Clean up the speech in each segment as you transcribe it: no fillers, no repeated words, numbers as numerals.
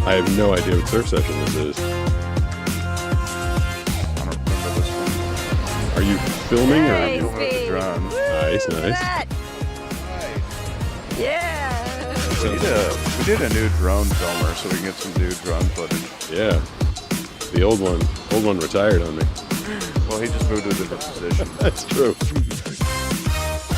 I have no idea what surf session this is. I don't remember this one. Are you filming or are you? Filming with the drone. Nice, nice. Yeah. We did a new drone filmer so we can get some new drone footage. Yeah. The old one retired on me. Well, he just moved to a different position. That's true.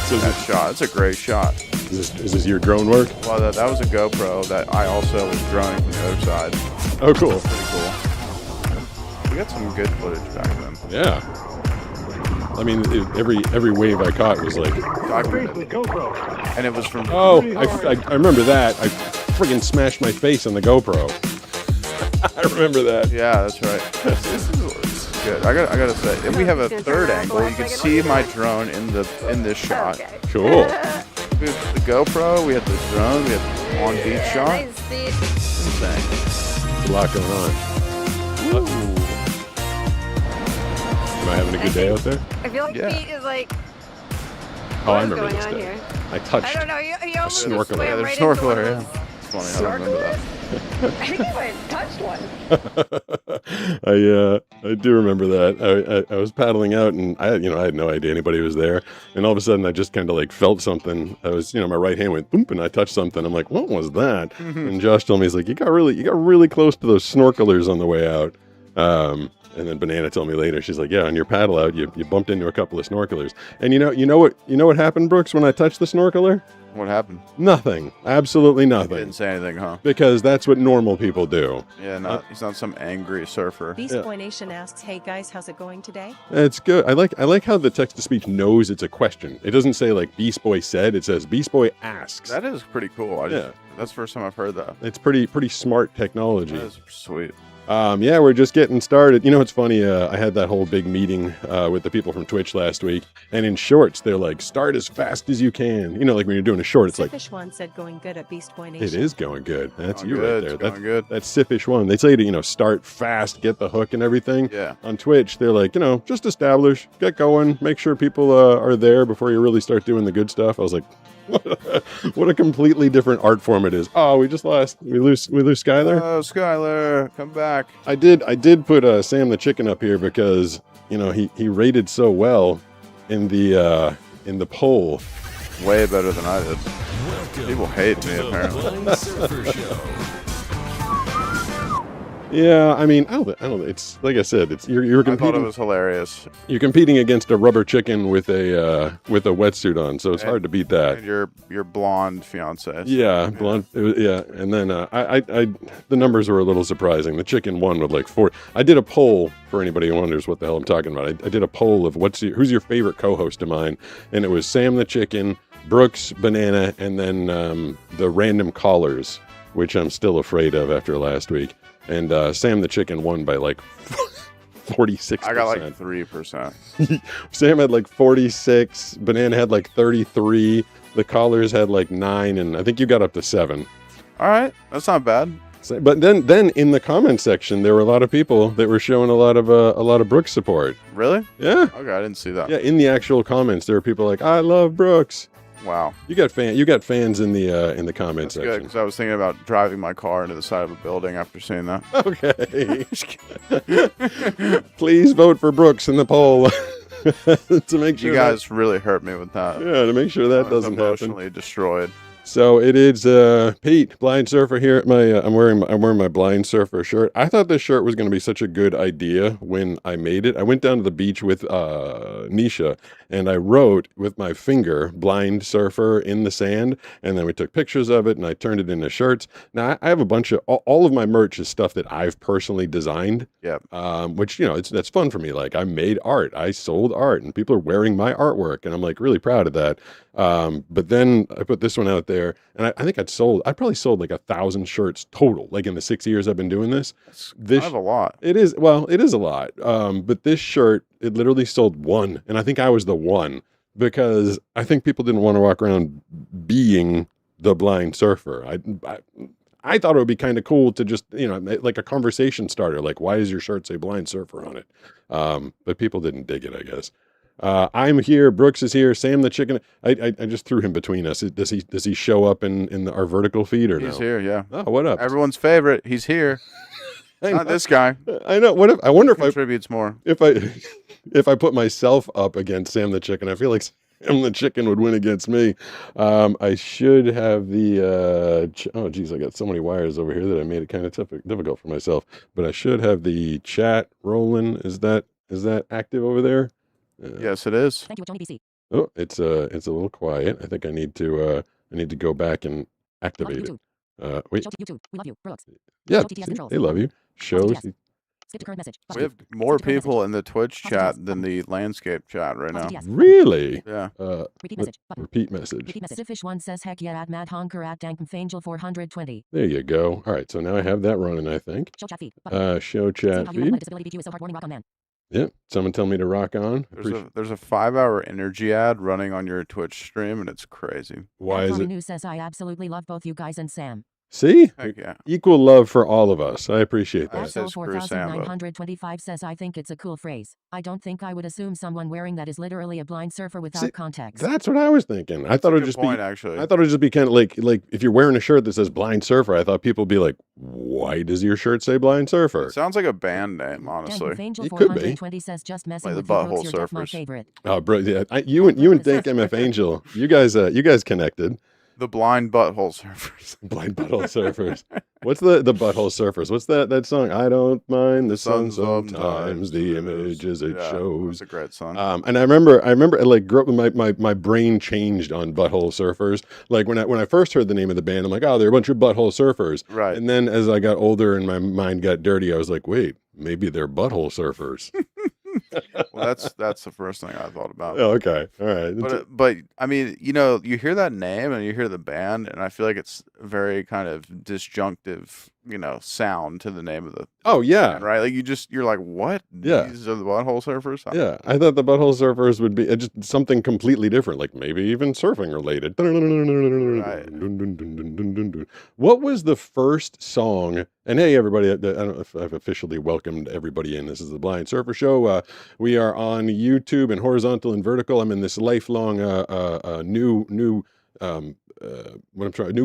So That shot, it's a great shot. is this your drone work? Well, that was a GoPro that I also was droning from the other side. Oh, cool. Pretty cool. We got some good footage back then. Yeah. I mean, every wave I caught was like, Documented. And it was from. oh, I remember that. I friggin' smashed my face on the GoPro. I remember that. Yeah, that's right. This is good. I gotta say, and we have a third angle. You can see my drone in this shot. Okay. Cool. We have the GoPro, we have the drone, we have the on beat shot. Nice beat. Insane. There's a lot going on. Ooh. Am I having a good day out there? I feel like Yeah. Pete is like, Oh, I what is remember going this on day. here? I I touched. don't know. You almost snorkeler. just swam Yeah, right there's into one snorkeler, of yeah. those. It's funny, I don't remember that. I think you might have touched one. I do remember that. I was paddling out and I had no idea anybody was there. And all of a sudden I just kind of like felt something. I was, my right hand went boom and I touched something. I'm like, what was that? And Josh told me, he's like, you got really close to those snorkelers on the way out. And then Banana told me later, she's like, yeah, on your paddle out, you bumped into a couple of snorkelers. And you know what happened, Brooks, when I touched the snorkeler? What happened? Nothing. Absolutely He nothing. didn't say anything, huh? Because that's what normal people do. Yeah, he's not some angry surfer. Beast Boy Nation asks, "Hey guys, how's it going today?" It's good. I like how the text to speech knows it's a question. It doesn't say like Beast Boy said. It says Beast Boy asks. That is pretty cool. That's the first time I've heard that. It's pretty smart technology. That is sweet. Yeah, we're just getting started. It's funny. I had that whole big meeting with the people from Twitch last week, and in shorts, they're like, "Start as fast as you can." Like when you're doing a short, it's like, Siffish One said, "Going good at Beast Boy Nation." it is going good. That's Going you good, right it's there. going good. That's Siffish One. They say to start fast, get the hook and everything. Yeah. On Twitch, they're like, just establish, get going, make sure people are there before you really start doing the good stuff. I was like, what a completely different art form it is. Oh, we just lost. We lose Skylar. Oh, Skylar, come back. I did put Sam the chicken up here because he rated so well in the poll. Way better than I did. People hate me, apparently. Blind Surfer Show. Yeah, I mean, I don't. It's like I said. It's you're I thought it competing. was hilarious. You're competing against a rubber chicken with a wetsuit on, so it's hard to beat that. And your blonde fiance. Yeah, blonde. Yeah, and then I the numbers were a little surprising. The chicken won with like 4. I did a poll for anybody who wonders what the hell I'm talking about. I did a poll of who's your favorite co-host of mine, and it was Sam the chicken, Brooks, Banana, and then the random callers, which I'm still afraid of after last week. And Sam the chicken won by like 46%. I got like 3%. Sam had like 46. Banana had like 33. The callers had like 9, and I think you got up to 7. All right, that's not bad. But then in the comment section, there were a lot of people that were showing a lot of Brooks support. Really? Yeah, Okay, I didn't see that. yeah. In the actual comments, there were people like, "I love Brooks." Wow. You got fans in the comment That's good, section. because I was thinking about driving my car into the side of a building after seeing that. Okay. Please vote for Brooks in the poll to make sure You guys really hurt me with that. to make sure that I was doesn't happen. emotionally destroyed. So it is Pete, Blind Surfer here at my I'm wearing my Blind Surfer shirt. I thought this shirt was going to be such a good idea when I made it. I went down to the beach with Nisha and I wrote with my finger Blind Surfer in the sand, and then we took pictures of it and I turned it into shirts. Now I have a bunch of all of my merch is stuff that I've personally designed. Yep. Which that's fun for me. Like I made art, I sold art, and people are wearing my artwork, and I'm like really proud of that. But then I put this one out there, and I think I probably sold like 1,000 shirts total, like in the 6 years I've been doing this. I have a lot. It is a lot. But this shirt, it literally sold 1, and I think I was the one because I think people didn't want to walk around being the Blind Surfer. I thought it would be kind of cool to just, like a conversation starter, like, why does your shirt say Blind Surfer on it? But people didn't dig it, I guess. I'm here. Brooks is here. Sam the chicken. I just threw him between us. Does he show up in our vertical feed or no? He's here, yeah. Oh, what up? Everyone's favorite. He's here. I Not know. this guy. I know. What if I wonder if I Contributes more. if I put myself up against Sam the chicken, I feel like Sam the chicken would win against me. I should have the oh geez, I got so many wires over here that I made it kind of difficult for myself. But I should have the chat rolling. Is that active over there? Yes, it is. Thank you, Johnny BC. Oh, it's a little quiet. I think I need to go back and Love activate it. YouTube. Wait, Show to YouTube. We love you, Brooks. yeah, Show TTS see, controls. they love you. Shows. TTS. Skip to current message. We have Button. more Skip to current people in the Twitch Pause chat TTS. than the landscape chat right now. TTS. Really? Yeah. Repeat What- message. Button. repeat message. Repeat message. Sifish1 says heck yeah at Mad Honker at Dankmfangel 420. There you go. All right, so now I have that running, I think. Show chat feed. Button. Show Seeing chat how you have feed. a disability BQ is so heartwarming. Rock on, man. Yeah, someone tell me to rock on. There's a 5-hour energy ad running on your Twitch stream, and it's crazy. Why is Tommy it? News says I absolutely love both you guys and Sam. See? Heck yeah. Equal love for all of us. I appreciate I that. said Axel screw Sam, but 4925 says I think it's a cool phrase. I don't think I would assume someone wearing that is literally a blind surfer without See, context. That's what I was thinking. I thought it would good just point, be. actually. I thought it would just be kind of like if you're wearing a shirt that says blind surfer, I thought people would be like, why does your shirt say blind surfer? It sounds like a band name, honestly. Dankmfangel It could be. 420 says just messing Like the with you Butthole Brooks, you're def my Surfers. favorite. Oh, bro, yeah, you and Dank MF Angel, you guys connected. The blind butthole surfers. Blind butthole surfers. What's the butthole surfers? What's that song? I don't mind the sun sometimes, the images it Yeah, shows. That's a great song. And I remember like grew up my brain changed on butthole surfers. Like when I first heard the name of the band, I'm like, oh, they're a bunch of butthole surfers. Right. And then as I got older and my mind got dirty, I was like, wait, maybe they're butthole surfers. Well, that's the first thing I thought about. Oh, okay. All right. But I mean, you hear that name and you hear the band, and I feel like it's a very kind of disjunctive, sound to the name of the Oh yeah. band, right? Like you're like, what? Yeah. These are the Butthole Surfers? Yeah, I thought the butthole surfers would be just something completely different, like maybe even surfing related. What was the first song? And hey, everybody, I don't know if I've officially welcomed everybody in. This is the Blind Surfer Show. We are on YouTube and horizontal and vertical. I'm in this lifelong new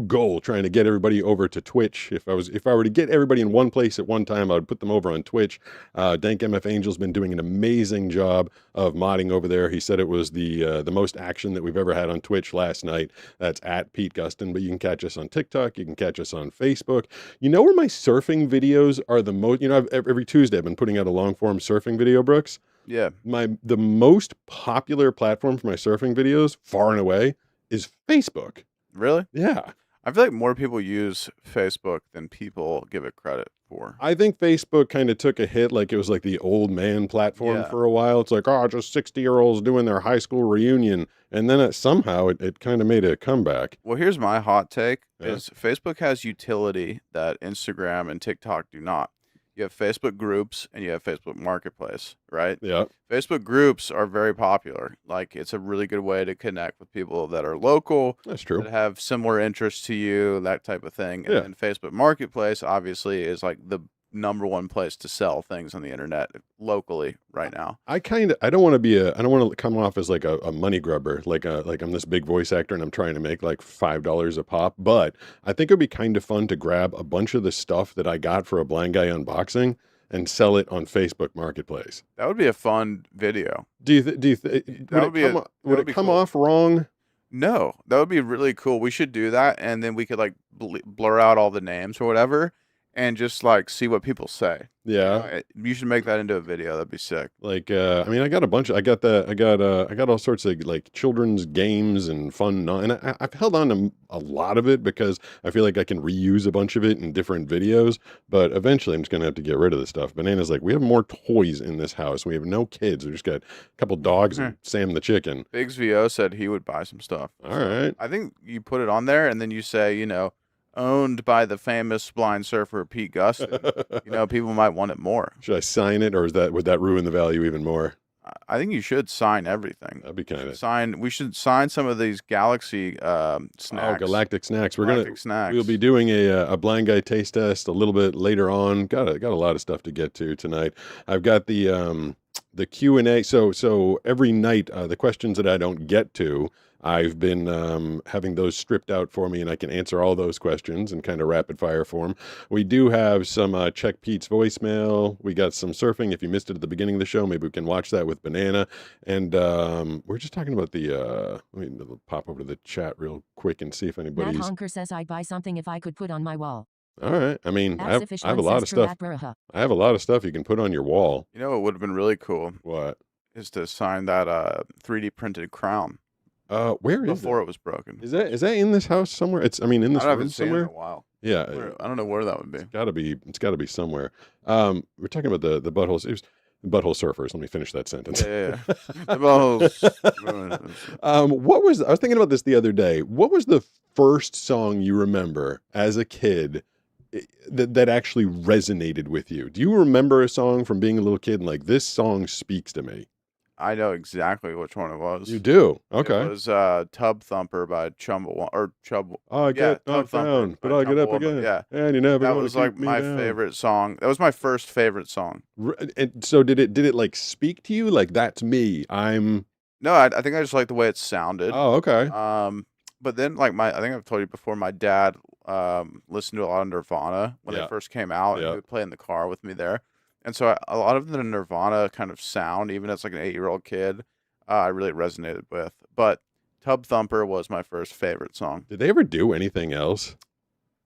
goal, trying to get everybody over to Twitch. If I were to get everybody in one place at one time, I would put them over on Twitch. Dank MF Angel's been doing an amazing job of modding over there. He said it was the most action that we've ever had on Twitch last night. That's at Pete Gustin, but you can catch us on TikTok. You can catch us on Facebook. You know where my surfing videos are the most? Every Tuesday I've been putting out a long form surfing video, Brooks. Yeah. The most popular platform for my surfing videos, far and away, is Facebook. Really? Yeah. I feel like more people use Facebook than people give it credit for. I think Facebook kind of took a hit, like it was like the old man platform Yeah. for a while. It's like, oh, just 60-year-olds doing their high school reunion. And then somehow it kind of made a comeback. Well, here's my hot take: Yeah. is Facebook has utility that Instagram and TikTok do not. You have Facebook groups and you have Facebook Marketplace, right? Yeah. Facebook groups are very popular. Like, it's a really good way to connect with people that are local, That's true. that have similar interests to you, that type of thing. And Yeah. then Facebook Marketplace obviously is like the number one place to sell things on the internet locally right now. I don't want to come off as like a money grubber, like I'm this big voice actor and I'm trying to make like $5 a pop. But I think it'd be kind of fun to grab a bunch of the stuff that I got for a blind guy unboxing and sell it on Facebook Marketplace. That would be a fun video. Would would be it be come cool. off wrong? No, that would be really cool. We should do that, and then we could like blur out all the names or whatever, and just like see what people say. Yeah. You should make that into a video. That'd be sick. Like, I mean, I got all sorts of like children's games and fun, and I've held on to a lot of it because I feel like I can reuse a bunch of it in different videos, but eventually I'm just going to have to get rid of this stuff. Banana's like, we have more toys in this house. We have no kids. We just got a couple dogs and Sam the chicken. Biggs VO said he would buy some stuff. All right. I think you put it on there, and then you say, owned by the famous blind surfer Pete Gustin. People might want it more. Should I sign it, or would that ruin the value even more? I think you should sign everything. That'd be kind of We should sign some of these Galaxy snacks. Oh, Galactic Snacks. Galactic snacks. We'll be doing a blind guy taste test a little bit later on. Got a lot of stuff to get to tonight. I've got the the Q&A. So every night, the questions that I don't get to, I've been having those stripped out for me, and I can answer all those questions in kind of rapid fire form. We do have some Check Pete's voicemail. We got some surfing. If you missed it at the beginning of the show, maybe we can watch that with Banana. And we're just talking about the. Let me pop over to the chat real quick and see if Matt anybody's. Honker says I'd buy something if I could put on my wall. All right. I mean, I As have a lot of stuff. I have a lot of stuff you can put on your wall. You know what would have been really cool What? is to sign that 3D printed crown Where is before it? it was broken. Is that in this house somewhere? In this I haven't room seen it in somewhere. a while. Yeah, I don't know where that would be. it's gotta be somewhere. We're talking about the buttholes. It was butthole surfers. Let me finish that sentence. Yeah. The balls. What was I was thinking about this the other day? What was the first song you remember as a kid that actually resonated with you? Do you remember a song from being a little kid and like this song speaks to me? I know exactly which one it was. You do? Okay. It was Tub Thumper by Chumbawamba or Chub. I Yeah, get Tub knocked Thumper down, by but I'll get up Chumbawamba. again. Yeah. And you never That gonna was keep like me my down. favorite song. That was my first favorite song. And so did it like speak to you? Like that's me. I'm. No, I think I just like the way it sounded. Oh, okay. But then like I think I've told you before, my dad listened to a lot of Nirvana when Yeah. they first came out, and Yeah. he would play in the car with me there. And so a lot of the Nirvana kind of sound, even as like an 8-year-old kid, I really resonated with. But Tub Thumper was my first favorite song. Did they ever do anything else?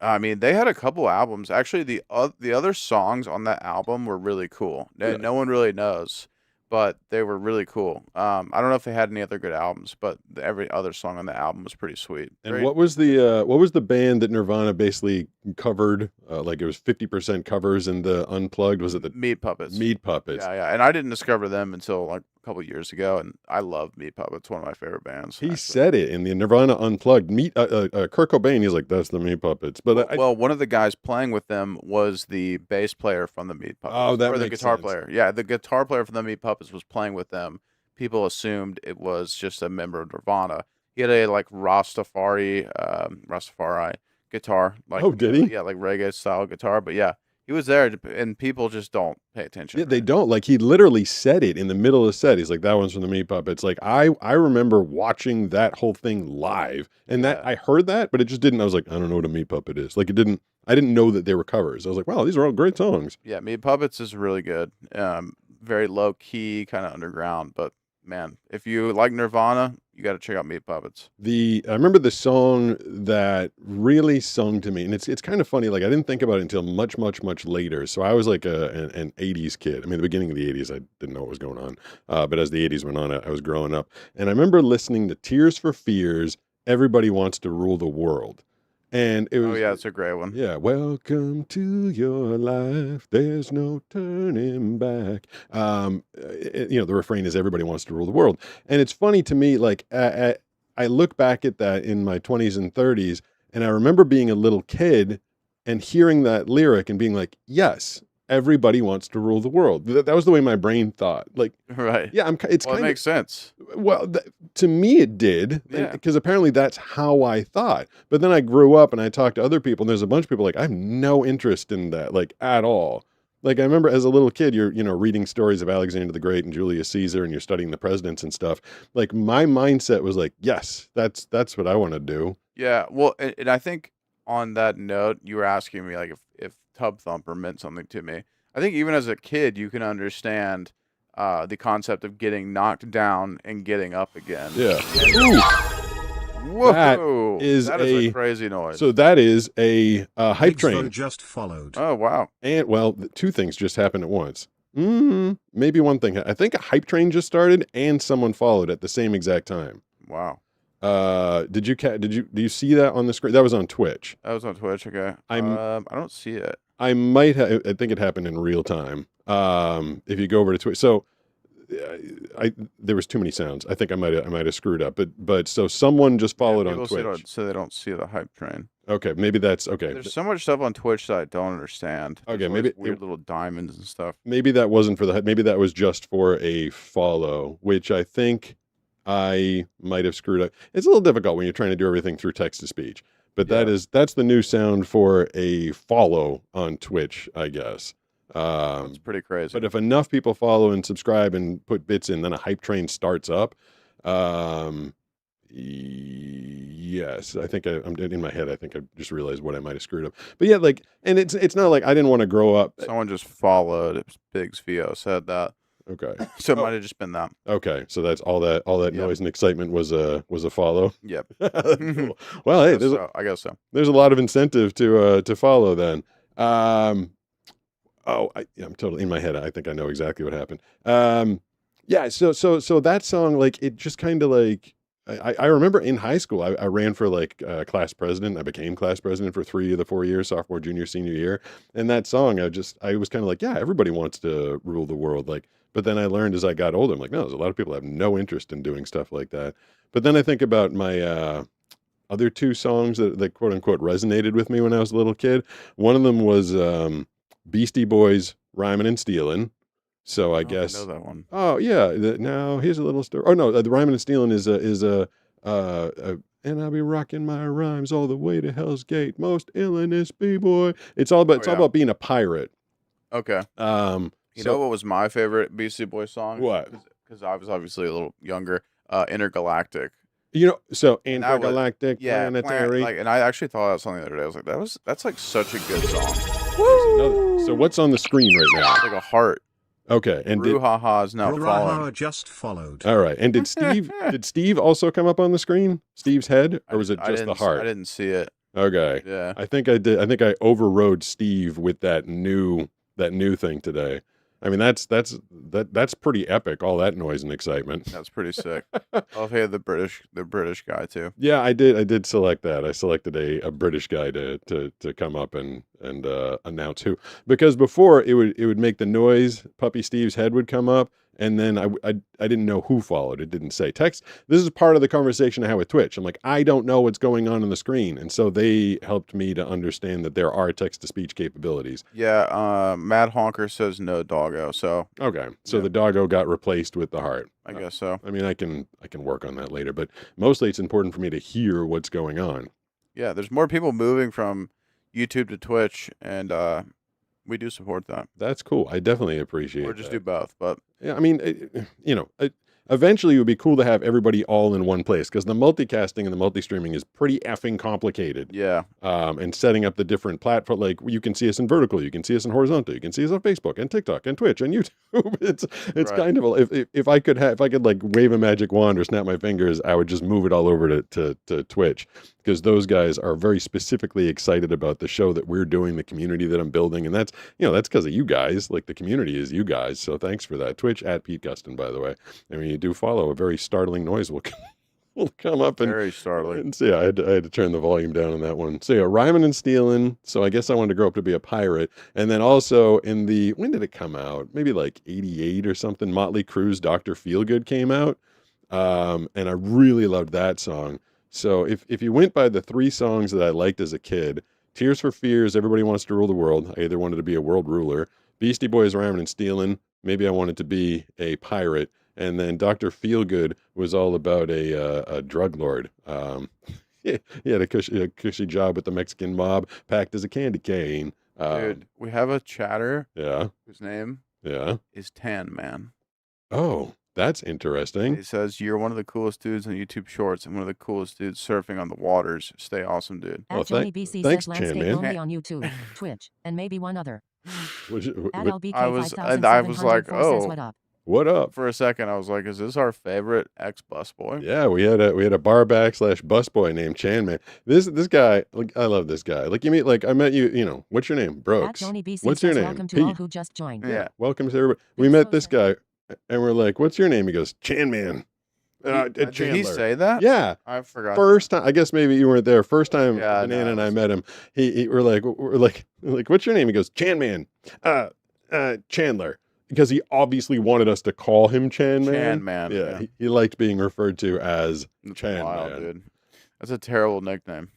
I mean, they had a couple albums. Actually, the other songs on that album were really cool. Yeah. No one really knows, but they were really cool. I don't know if they had any other good albums, but every other song on the album was pretty sweet. And Very- what was the band that Nirvana basically covered? Like it was 50% covers and the Unplugged. Was it the Meat Puppets. Meat Puppets? Yeah. And I didn't discover them until like a couple years ago, and I love Meat Puppets. One of my favorite bands. He actually. said it in the Nirvana Unplugged. Kurt Cobain. He's like, that's the Meat Puppets. But Well, one of the guys playing with them was the bass player from the Meat Puppets. Oh, that or the makes guitar sense. player. Yeah, the guitar player from the Meat Puppets was playing with them. People assumed it was just a member of Nirvana. He had a like Rastafari guitar. Like, Oh, did he? Yeah, like reggae style guitar. But yeah, he was there, and people just don't pay attention. yeah, they don't. Like he literally said it in the middle of the set. He's like, that one's from the Meat Puppets. Like I remember watching that whole thing live, and that Yeah. I heard that, but it just didn't. I was like, I don't know what a Meat Puppet is. Like it didn't. I didn't know that they were covers. I was like, wow, these are all great songs. Yeah, Meat Puppets is really good. Very low key, kind of underground. But man, if you like Nirvana, you got to check out Meat Puppets. I remember the song that really sung to me, and it's kind of funny. Like I didn't think about it until much later. So I was like an '80s kid. I mean, the beginning of the '80s, I didn't know what was going on. But as the '80s went on, I was growing up, and I remember listening to Tears for Fears. Everybody Wants to Rule the World, and it was Oh yeah, it's a great one. yeah. Welcome to your life. There's no turning back. The refrain is everybody wants to rule the world. And it's funny to me, like, I look back at that in my 20s and 30s, and I remember being a little kid and hearing that lyric and being like, yes, everybody wants to rule the world. That was the way my brain thought. Like, Right. yeah, it's Well, it kind makes sense. of, well, to me it did, Yeah. because apparently that's how I thought. But then I grew up and I talked to other people, and there's a bunch of people like, I have no interest in that, like at all. Like I remember as a little kid, you're reading stories of Alexander the Great and Julius Caesar, and you're studying the presidents and stuff. Like my mindset was like, yes, that's what I want to do. Yeah. Well, and I think on that note, you were asking me like if Tub Thumper meant something to me. I think even as a kid, you can understand the concept of getting knocked down and getting up again. Yeah. Whoa! is that a- a crazy noise. So that is a hype Big Fun train. just followed. Oh wow! And well, two things just happened at once. Maybe one thing. I think a hype train just started and someone followed at the same exact time. Wow. Do you see that on the screen? That was on Twitch. That was on Twitch. Okay. I don't see it. I might have. I think it happened in real time. If you go over to Twitch, so there was too many sounds. I think I might have screwed up. But so someone just followed Yeah, on people Twitch. so they don't see the hype train. Okay, maybe that's okay. There's so much stuff on Twitch that I don't understand. Okay, There's all maybe these weird little diamonds and stuff. Maybe that wasn't for the. Maybe that was just for a follow, which I think I might have screwed up. It's a little difficult when you're trying to do everything through text to speech. But Yeah. that's the new sound for a follow on Twitch, I guess. That's pretty crazy. But if enough people follow and subscribe and put bits in, then a hype train starts up. Yes, I think I'm in my head. I think I just realized what I might have screwed up. But yeah, like, and it's not like I didn't want to grow up. Someone just followed. Biggs Vio said that. Okay. So it might have just been that. Okay, so that's all that Yep. noise and excitement was a follow. Yep. Cool. Well, hey, I guess so. there's a lot of incentive to follow then. I'm totally in my head. I think I know exactly what happened. Yeah, so that song, like, it just kind of like I remember in high school I ran for like class president. I became class president for 3 of the 4 years, sophomore, junior, senior year. And that song, I was kind of like, yeah, everybody wants to rule the world, like. But then I learned as I got older, I'm like, no, there's a lot of people that have no interest in doing stuff like that. But then I think about my other 2 songs that quote unquote resonated with me when I was a little kid. One of them was Beastie Boys, Rhymin' and Stealin'. So I guess. I know that one. Oh yeah. Now here's a little story. Oh no, the Rhymin' and Stealin' is and I'll be rocking my rhymes all the way to Hell's Gate. Most illness, B-boy. It's all about being a pirate. Okay. You know what was my favorite Beastie Boys song? What? Because I was obviously a little younger. Intergalactic. So And that was- intergalactic, planetary. and I actually thought that song the other day. I was like, that's like such a good song. So what's on the screen right now? It's like a heart. Okay, and Brouhaha is now Brouhaha falling. just followed. all right, and did Steve also come up on the screen? Steve's head, or was it I just the didn't- heart? I didn't see it. Okay, Yeah. I think I did. I think I overrode Steve with that new thing today. I mean, that's pretty epic. All that noise and excitement. That's pretty sick. Oh, hey, the British guy too. Yeah, I did select that. I selected a British guy to come up and announce who, because before it would make the noise. Puppy Steve's head would come up, and then I didn't know who followed. It didn't say text. This is part of the conversation I had with Twitch. I'm like, I don't know what's going on the screen, and so they helped me to understand that there are text to speech capabilities. Yeah. Mad Honker says no doggo. So Okay, so Yeah. the doggo got replaced with the heart. I guess so. I mean, I can work on that later, but mostly it's important for me to hear what's going on. Yeah. There's more people moving from YouTube to Twitch, and we do support that. That's cool. I definitely appreciate Or just that. do both. But Yeah, I mean, eventually it would be cool to have everybody all in one place, because the multicasting and the multi-streaming is pretty effing complicated. yeah. And setting up the different platform, like you can see us in vertical, you can see us in horizontal, you can see us on Facebook and TikTok and Twitch and YouTube. It's Right. kind of if I could like wave a magic wand or snap my fingers, I would just move it all over to Twitch, because those guys are very specifically excited about the show that we're doing, the community that I'm building, and that's because of you guys. Like, the community is you guys, so thanks for that. Twitch at Pete Gustin, by the way. And when you do follow, a very startling noise will come up and. Very startling. And so yeah, I had to turn the volume down on that one. So yeah, Rhymin' and Stealin'. So I guess I wanted to grow up to be a pirate. And then also when did it come out? Maybe like 88 or something. Motley Crue's Dr. Feelgood came out. And I really loved that song. So if you went by the 3 songs that I liked as a kid, Tears for Fears, Everybody Wants to Rule the World. I either wanted to be a world ruler. Beastie Boys, Rhymin' and Stealin'. Maybe I wanted to be a pirate. And then Dr. Feelgood was all about a drug lord. He had a cushy job with the Mexican mob, packed as a candy cane. Dude, we have a chatter Yeah, whose name yeah. is Tan Man. Oh, that's interesting. He says, you're one of the coolest dudes on YouTube Shorts and one of the coolest dudes surfing on the waters. Stay awesome, dude. Well, Johnny BC thanks, says Chan landscape Man. only on YouTube, Twitch, and maybe one other. At What, LBK I was 5704 like, says oh. what up? what up? For a second, I was like, is this our favorite ex-busboy? Yeah, we had a barback / busboy named Chan Man. This guy, like, I love this guy. Like, I met you. What's your name, At Brooks? Johnny BC What's says your name? welcome to all Pete. who just joined. Yeah. Welcome to everybody. We Big met this Smoker. guy, and we're like, "What's your name?" He goes, "Chan Man." Did he Chandler. say that? Yeah. I forgot. First time, I guess maybe you weren't there. First time Yeah, Banana no, and it I was- met him, we're like, "What's your name?" He goes, "Chan Man." Chandler, because he obviously wanted us to call him Chan Man. Chan Man. Yeah, he liked being referred to as That's Chan wild, Man. dude. That's a terrible nickname.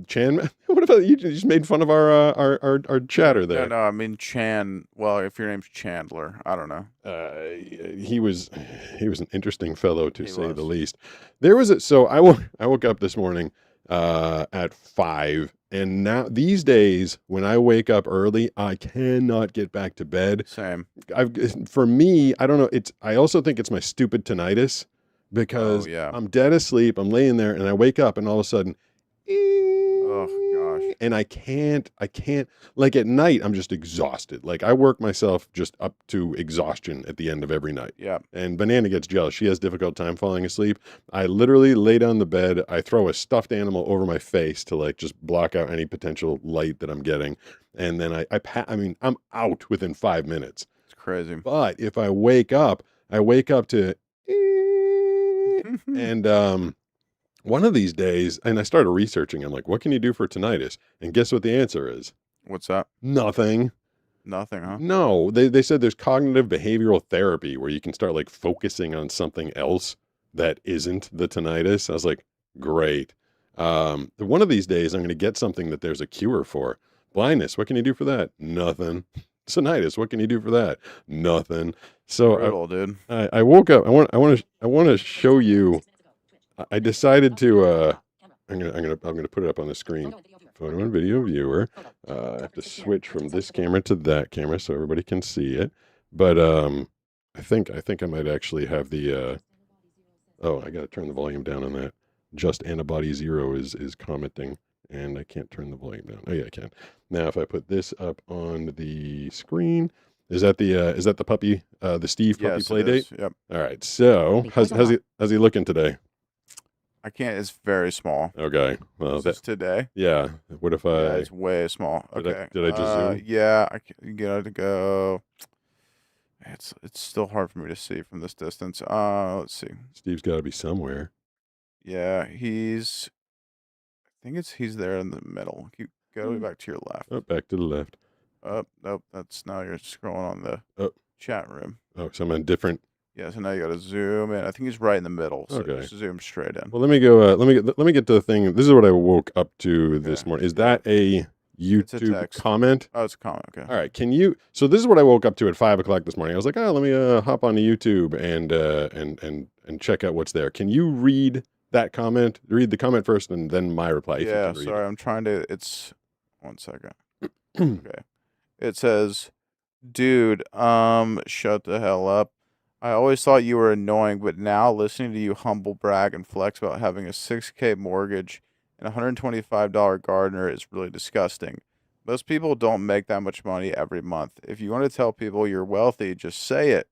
Chan Man. What about you? Just made fun of our chatter there. No, I mean Chan. Well, if your name's Chandler, I don't know. He was an interesting fellow, to He say the was. least. So I woke up this morning, at 5. And now these days, when I wake up early, I cannot get back to bed. Same. For me, I don't know. I also think it's my stupid tinnitus because yeah. I'm dead asleep. I'm laying there and I wake up and all of a sudden, Oh gosh. and I can't, like at night, I'm just exhausted. Like I work myself just up to exhaustion at the end of every night. Yeah. And Banana gets jealous. She has difficult time falling asleep. I literally lay down the bed. I throw a stuffed animal over my face to like just block out any potential light that I'm getting. And then I mean, I'm out within 5 minutes. It's crazy. But if I wake up to, and one of these days, and I started researching, I'm like, what can you do for tinnitus? And guess what the answer is? What's that? Nothing. Nothing, huh? No, they said there's cognitive behavioral therapy where you can start like focusing on something else that isn't the tinnitus. I was like, great. One of these days I'm going to get something that there's a cure for. Blindness, what can you do for that? Nothing. Tinnitus, what can you do for that? Nothing. So Brutal, dude. I woke up. I want to show you. I decided to. I'm gonna put it up on the screen. Photo and video viewer. I have to switch from this camera to that camera so everybody can see it. But I think I might actually have the. Oh, I got to turn the volume down on that. Just Antibody Zero is commenting, and I can't turn the volume down. Oh yeah, I can. Now if I put this up on the screen, is that the puppy, the Steve puppy Yes, play it date? is. Yep. All right. So how's he looking today? I can't. It's very small. Okay. Well, This is today. yeah. What if Yeah, I? it's way small. Did I- Okay. did I just zoom? Yeah, you gotta go. It's still hard for me to see from this distance. Let's see. Steve's got to be somewhere. Yeah, he's. I think he's there in the middle. Go back to your left. Oh, back to the left. Oh, nope. That's now you're scrolling on the Oh. chat room. Oh, so I'm in different. Yeah, so now you gotta zoom in. I think he's right in the middle. So Okay. just zoom straight in. Well, let me go. Let me get to the thing. This is what I woke up to this Okay. morning. Is that a YouTube text. comment? Oh, it's a comment. Okay. All right. Can you? So this is what I woke up to at 5 o'clock this morning. I was like, oh, let me hop on YouTube and check out what's there. Can you read that comment? Read the comment first, and then my reply. if you Yeah, can read sorry, I'm trying to. It's 1 second. Okay. It says, dude, shut the hell up. I always thought you were annoying, but now listening to you humble brag and flex about having a $6K mortgage and a $125 gardener is really disgusting. Most people don't make that much money every month. If you want to tell people you're wealthy, just say it.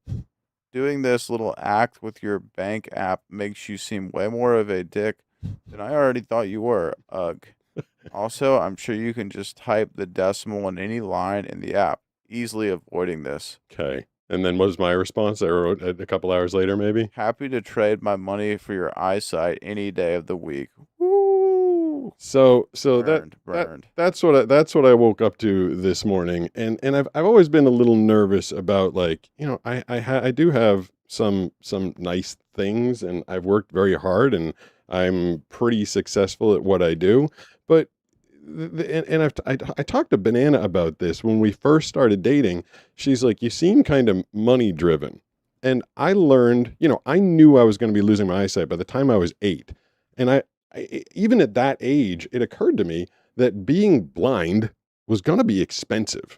Doing this little act with your bank app makes you seem way more of a dick than I already thought you were. Ugh. Also, I'm sure you can just type the decimal in any line in the app, easily avoiding this. Okay. And then what was my response? I wrote a couple hours later, maybe. Happy to trade my money for your eyesight any day of the week. Woo! So Burned. that's what I woke up to this morning, and I've always been a little nervous about, like, you know, I do have some nice things, and I've worked very hard, and I'm pretty successful at what I do, but I talked to Banana about this when we first started dating. She's like, you seem kind of money driven. And I learned, you know, I knew I was going to be losing my eyesight by the time I was 8. And I even at that age, it occurred to me that being blind was going to be expensive.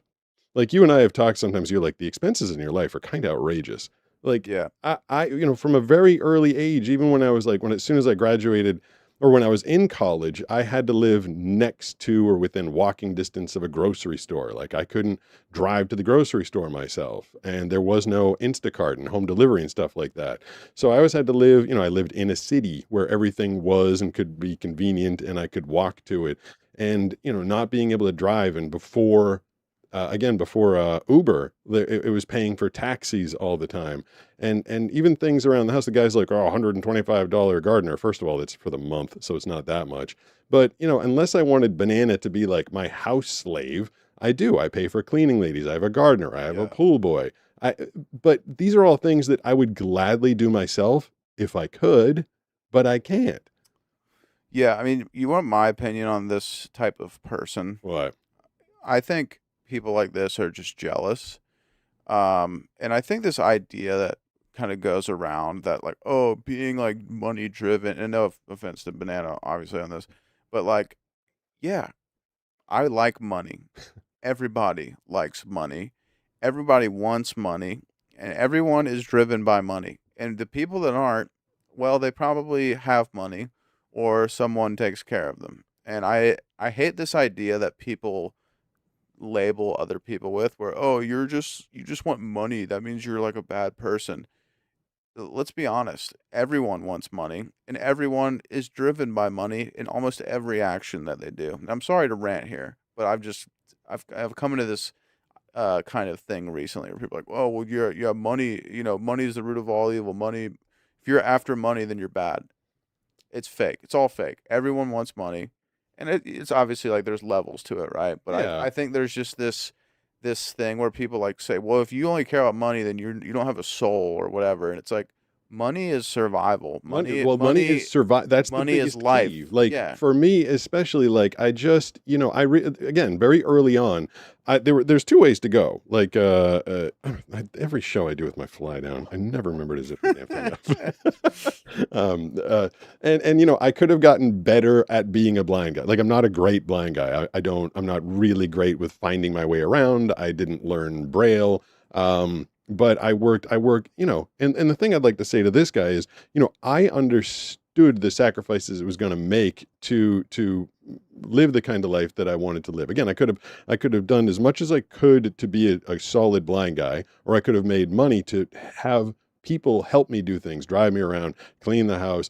Like you and I have talked sometimes, you're like, the expenses in your life are kind of outrageous. Like, Yeah. I, you know, from a very early age, even when I was like, as soon as I graduated, or when I was in college, I had to live next to or within walking distance of a grocery store. Like I couldn't drive to the grocery store myself, and there was no Instacart and home delivery and stuff like that. So I always had to live, you know, I lived in a city where everything was and could be convenient and I could walk to it. And, you know, not being able to drive, and before Uber, it was paying for taxis all the time. And even things around the house, the guy's like, oh, $125 gardener. First of all, it's for the month, so it's not that much. But, you know, unless I wanted Banana to be like my house slave, I pay for cleaning ladies. I have a gardener. I have a pool boy. But these are all things that I would gladly do myself if I could, but I can't. Yeah, I mean, you want my opinion on this type of person? What? I think people like this are just jealous. And I think this idea that kind of goes around that, like, oh, being like money driven, and no offense to Banana, obviously, on this, But like, yeah, I like money. Everybody likes money. Everybody wants money, and everyone is driven by money. And the people that aren't, well, they probably have money or someone takes care of them. And I hate this idea that people label other people with where, oh, you just want money. That means you're like a bad person. Let's be honest. Everyone wants money and everyone is driven by money in almost every action that they do. And I'm sorry to rant here, but I've come into this kind of thing recently where people are like, oh, well, you have money, money is the root of all evil. Money, if you're after money, then you're bad. It's fake. It's all fake. Everyone wants money, and it's obviously like there's levels to it, right? But Yeah. I think there's just this thing where people like say, well, if you only care about money, then you don't have a soul or whatever, and it's like money is survival. Money is survive. That's the money is biggest life. key. Like Yeah. for me, especially, like I just, again, very early on, there's two ways to go. Like every show I do with my fly down, I never remember to zip the damn thing up. And I could have gotten better at being a blind guy. Like I'm not a great blind guy. I'm not really great with finding my way around. I didn't learn Braille. But I work, and the thing I'd like to say to this guy is, I understood the sacrifices it was going to make to live the kind of life that I wanted to live. Again, I could have done as much as I could to be a solid blind guy, or I could have made money to have people help me do things, drive me around, clean the house,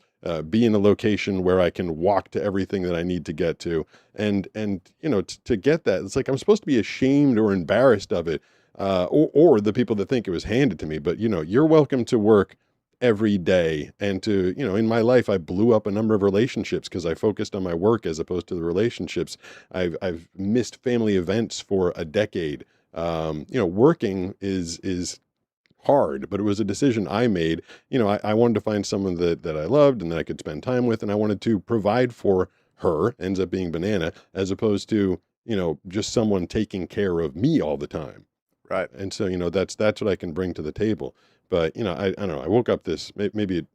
be in a location where I can walk to everything that I need to get to. And to get that, it's like I'm supposed to be ashamed or embarrassed of it. Or the people that think it was handed to me. But, you're welcome to work every day. And in my life, I blew up a number of relationships because I focused on my work as opposed to the relationships. I've missed family events for a decade. Working is hard, but it was a decision I made. I wanted to find someone that I loved and that I could spend time with. And I wanted to provide for her, ends up being Banana, as opposed to, just someone taking care of me all the time. Right. And so, that's what I can bring to the table. But, I don't know, I woke up maybe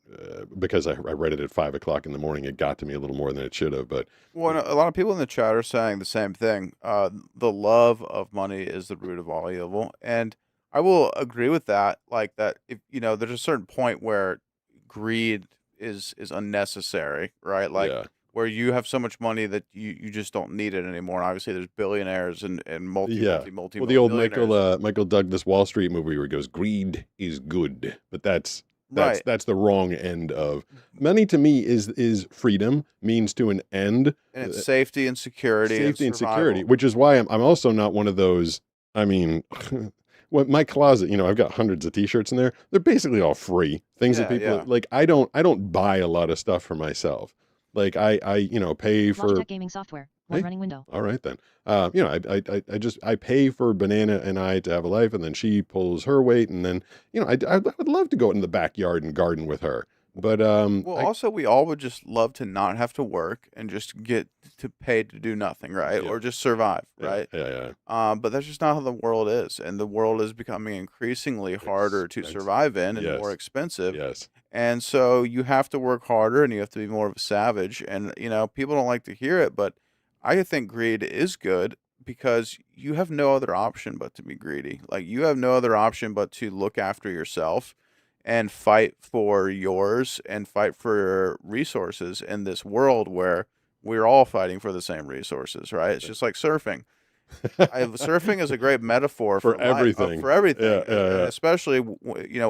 because I read it at 5 o'clock in the morning, it got to me a little more than it should have. But Well, and a lot of people in the chat are saying the same thing. The love of money is the root of all evil, and I will agree with that. Like that, if there's a certain point where greed is unnecessary, right? Like yeah, where you have so much money that you just don't need it anymore. And obviously, there's billionaires and yeah. multi Well, the old millionaires. Michael Douglas Wall Street movie where he goes, greed is good. But that's Right. that's the wrong end of money. To me is freedom, means to an end, And it's safety and security and safety and security, survival. which is why I'm also not one of those. I mean, well, my closet, I've got hundreds of t-shirts in there. They're basically all free things that Yeah, people yeah. like. I don't buy a lot of stuff for myself. Like I pay for. Logitech gaming software. One Hey. running window. All right then. I pay for Banana and I to have a life, and then she pulls her weight, and then I would love to go out in the backyard and garden with her, but Well, also, we all would just love to not have to work and just get to pay to do nothing, right? Yeah. Or just survive, yeah, right? yeah. But that's just not how the world is, and the world is becoming increasingly harder to Expensive. survive in and more Yes. expensive. Yes. And so you have to work harder and you have to be more of a savage. And, people don't like to hear it, but I think greed is good because you have no other option but to be greedy. Like, you have no other option but to look after yourself and fight for yours and fight for resources in this world where we're all fighting for the same resources, right? It's just like surfing. Surfing is a great metaphor For life, everything. for everything, Yeah, yeah, and yeah. especially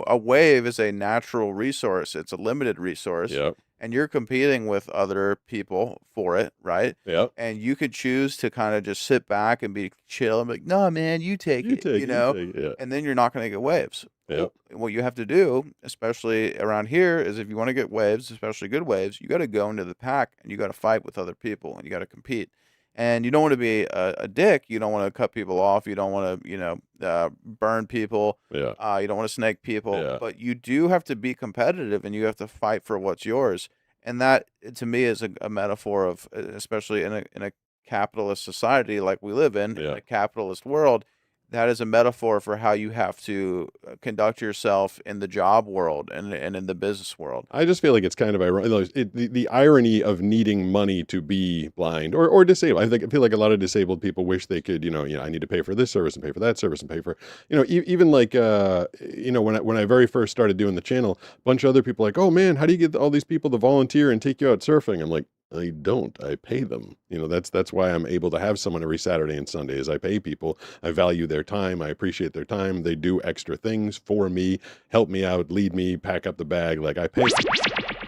a wave is a natural resource. It's a limited resource, Yep. and you're competing with other people for it, right? Yep. And you could choose to kind of just sit back and be chill and be like, "No, man, you take You it," take it. Yeah. and then you're not going to get waves. Yep. What you have to do, especially around here, is if you want to get waves, especially good waves, you got to go into the pack and you got to fight with other people and you got to compete. And you don't want to be a dick. You don't want to cut people off. You don't want to, burn people. Yeah. You don't want to snake people. Yeah. But you do have to be competitive and you have to fight for what's yours. And that, to me, is a metaphor of, especially in a capitalist society like we live in Yeah. a capitalist world, that is a metaphor for how you have to conduct yourself in the job world and in the business world. I just feel like it's kind of ironic. The irony of needing money to be blind or disabled. I feel like a lot of disabled people wish they could, I need to pay for this service and pay for that service and pay for, even like, when I very first started doing the channel, a bunch of other people like, oh man, how do you get all these people to volunteer and take you out surfing? I'm like, I don't. I pay them. That's why I'm able to have someone every Saturday and Sunday is I pay people. I value their time. I appreciate their time. They do extra things for me, help me out, lead me, pack up the bag. Like I pay.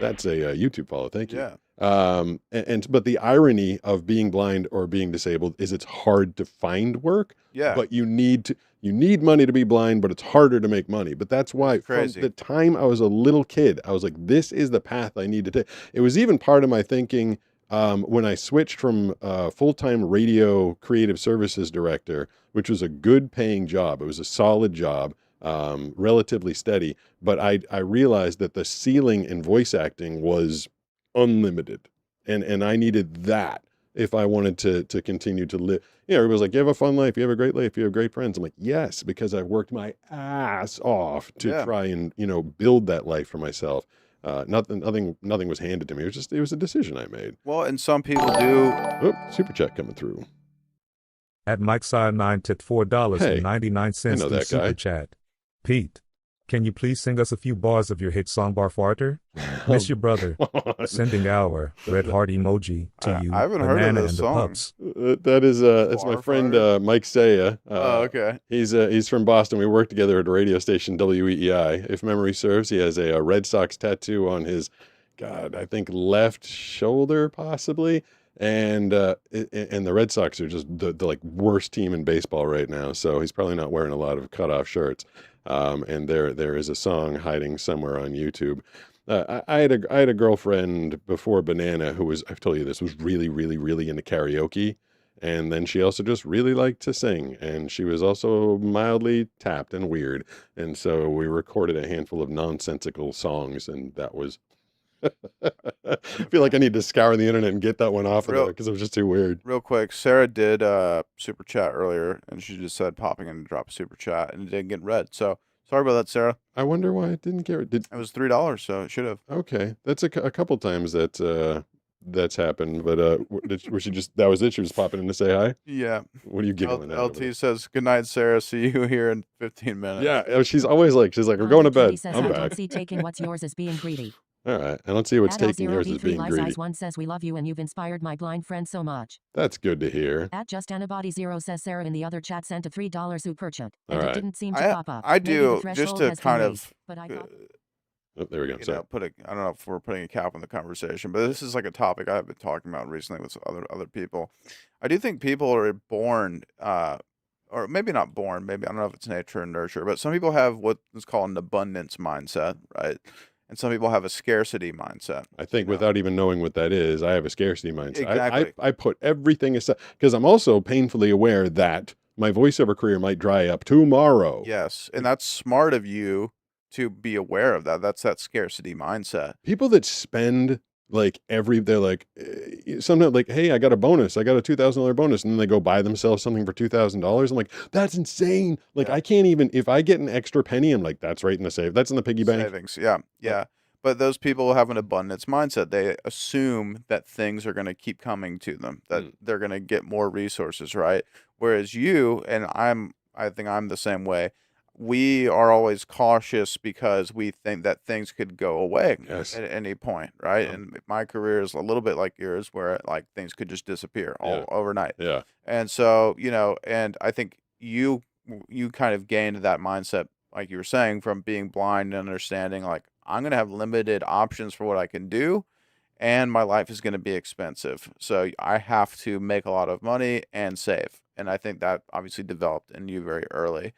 That's a YouTube follow. Thank you. Yeah. But the irony of being blind or being disabled is it's hard to find work. Yeah. But you need money to be blind, but it's harder to make money. But that's why from the time I was a little kid, I was like, this is the path I need to take. It was even part of my thinking when I switched from full-time radio creative services director, which was a good paying job. It was a solid job, relatively steady. But I realized that the ceiling in voice acting was unlimited. And I needed that if I wanted to continue to live. Everybody's like, you have a fun life, you have a great life, you have great friends. I'm like, yes, because I've worked my ass off to try and, build that life for myself. Nothing was handed to me. It was a decision I made. Well, and some people do. Oh, super chat coming through. At Mike Side 9 tipped $4.99 through super chat. Pete, can you please sing us a few bars of your hit song Bar Farter? Miss your brother. Sending our red heart emoji to you. I haven't heard of this song. It's my friend Mike Saya. Oh, okay. He's from Boston. We worked together at a radio station, WEEI. If memory serves, he has a Red Sox tattoo on his, I think left shoulder possibly. And the Red Sox are just the like worst team in baseball right now. So he's probably not wearing a lot of cutoff shirts. And there is a song hiding somewhere on YouTube. I had a girlfriend before Banana who was, I've told you this, was really, really, really into karaoke. And then she also just really liked to sing. And she was also mildly tapped and weird. And so we recorded a handful of nonsensical songs. And that was, I feel like I need to scour the internet and get that one off of there because it was just too weird. Real quick, Sarah did super chat earlier, and she just said popping in to drop a super chat, and it didn't get read. So sorry about that, Sarah. I wonder why it didn't get read. It was $3, so it should have. Okay, that's a couple times that's happened, but was she just that was it? She was popping in to say hi. Yeah. What are you giggling at? LT says, "Good night, Sarah. See you here in 15 minutes." Yeah, she's always like, we're going to bed. Says, I'm I back. don't see taking what's yours as being greedy. All right, I don't see what's taking yours as being greedy. One says we love you and you've inspired my blind friend so much. That's good to hear. At Just Antibody Zero says Sarah in the other chat sent a $3 super chat, and All it right. didn't seem to pop up. I do just to kind of. But I thought, Oh, there we go. Sorry. I don't know if we're putting a cap on the conversation, but this is like a topic I've been talking about recently with other people. I do think people are born, or maybe not born, maybe I don't know if it's nature and nurture, but some people have what is called an abundance mindset, right? And some people have a scarcity mindset. I think without even knowing what that is, I have a scarcity mindset. Exactly. I put everything aside because I'm also painfully aware that my voiceover career might dry up tomorrow. Yes, and that's smart of you to be aware of that. That's that scarcity mindset. People that spend like they're like, sometimes like, hey, I got a bonus. I got a $2,000 bonus. And then they go buy themselves something for $2,000. I'm like, that's insane. Like I can't even, if I get an extra penny, I'm like, that's right in the save. That's in the piggy bank. Savings. Yeah. Yeah. But those people have an abundance mindset. They assume that things are going to keep coming to them, that they're going to get more resources, right? Whereas you, and I think I'm the same way. We are always cautious because we think that things could go away at any point, right? And my career is a little bit like yours, where like things could just disappear all overnight. Yeah. And so, and I think you kind of gained that mindset, like you were saying, from being blind and understanding, like I'm going to have limited options for what I can do, and my life is going to be expensive. So I have to make a lot of money and save. And I think that obviously developed in you very early.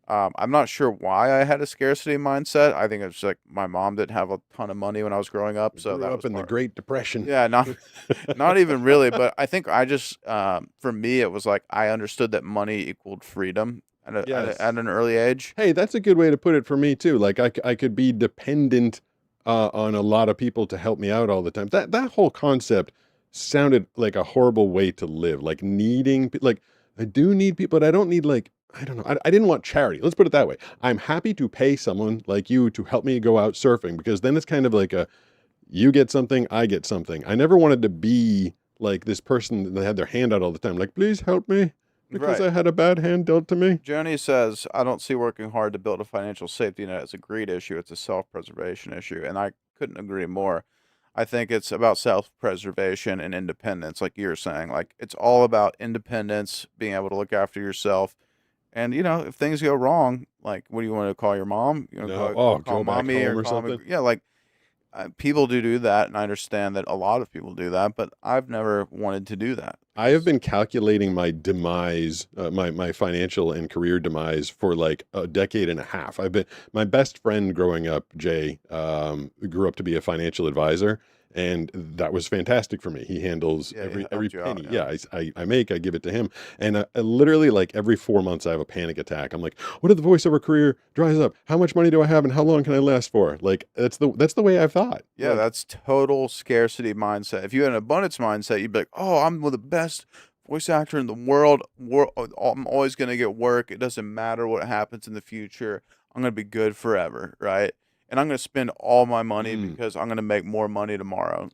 I'm not sure why I had a scarcity mindset. I think it's like my mom didn't have a ton of money when I was growing up, so that Grew was up in the Great Depression. Yeah, not even really, but I think I just for me it was like I understood that money equaled freedom at an early age. Hey, that's a good way to put it for me too. Like I could be dependent on a lot of people to help me out all the time. That whole concept sounded like a horrible way to live. Like needing, like I do need people, but I don't need like I don't know. I didn't want charity. Let's put it that way. I'm happy to pay someone like you to help me go out surfing, because then it's kind of like you get something, I get something. I never wanted to be like this person that had their hand out all the time, like, please help me because Right. I had a bad hand dealt to me. Joni says, I don't see working hard to build a financial safety net as a greed issue. It's a self-preservation issue. And I couldn't agree more. I think it's about self-preservation and independence, like you were saying. Like, it's all about independence, being able to look after yourself. And, if things go wrong, like, what do you want to call your mom? You want to No, call go back mommy home or or call me? something. Yeah, like, people do that, and I understand that a lot of people do that, but I've never wanted to do that. I have been calculating my demise, my financial and career demise for like a decade and a half. My best friend growing up, Jay, grew up to be a financial advisor, and that was fantastic for me. He handles Yeah, he every helped you out, penny. yeah. Yeah, I give it to him, and I literally like every 4 months I have a panic attack. I'm like, what if the voiceover career dries up? How much money do I have, and how long can I last for? Like that's the way I've thought. Yeah, Like, that's total scarcity mindset. If you had an abundance mindset, you'd be like, "Oh, I'm the best voice actor in the world. I'm always going to get work. It doesn't matter what happens in the future. I'm going to be good forever, right? And I'm going to spend all my money because I'm going to make more money tomorrow,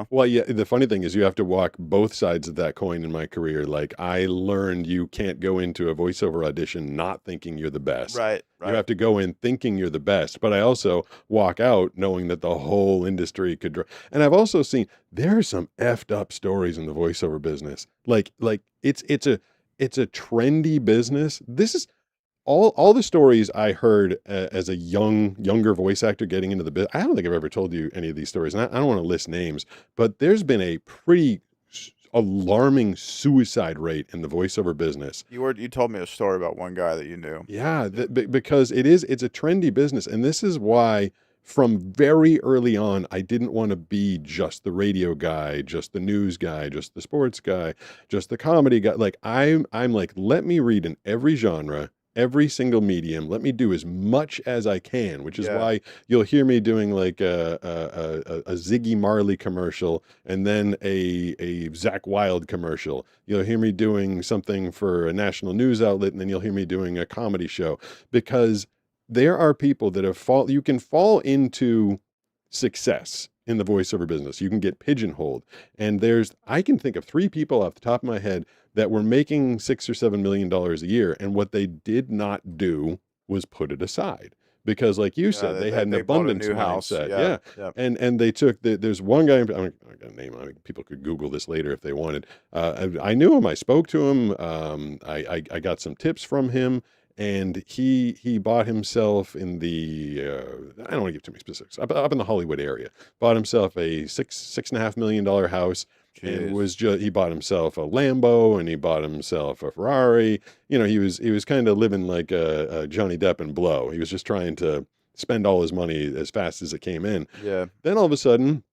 Well, yeah, the funny thing is you have to walk both sides of that coin in my career. Like I learned you can't go into a voiceover audition not thinking you're the best. Right, You right. have to go in thinking you're the best. But I also walk out knowing that the whole industry could and I've also seen there are some effed up stories in the voiceover business. Like it's a trendy business. This is all the stories I heard as a younger voice actor getting into the bit. I don't think I've ever told you any of these stories, and I don't want to list names, but there's been a pretty alarming suicide rate in the voiceover business. You told me a story about one guy that you knew. Yeah, because it's a trendy business, and this is why from very early on I didn't want to be just the radio guy, just the news guy, just the sports guy, just the comedy guy. Like I'm like, let me read in every genre, every single medium. Let me do as much as I can, which is Yeah. why you'll hear me doing like a Ziggy Marley commercial and then a Zach Wilde commercial. You'll hear me doing something for a national news outlet, and then you'll hear me doing a comedy show, because there are people that you can fall into success in the voiceover business. You can get pigeonholed. And I can think of 3 people off the top of my head that were making $6 or $7 million a year. And what they did not do was put it aside. Because like you said, they had an bought a abundance new house. mindset. Yeah, Yeah. yeah. And they took there's one guy, I got a name on it. People could Google this later if they wanted. I knew him. I spoke to him. I got some tips from him. And he bought himself in the I don't want to give too many specifics, up in the Hollywood area. Bought himself a $6.5 million house, and he bought himself a Lambo, and he bought himself a Ferrari. He was kind of living like a Johnny Depp and Blow. He was just trying to spend all his money as fast as it came in. Yeah. Then all of a sudden,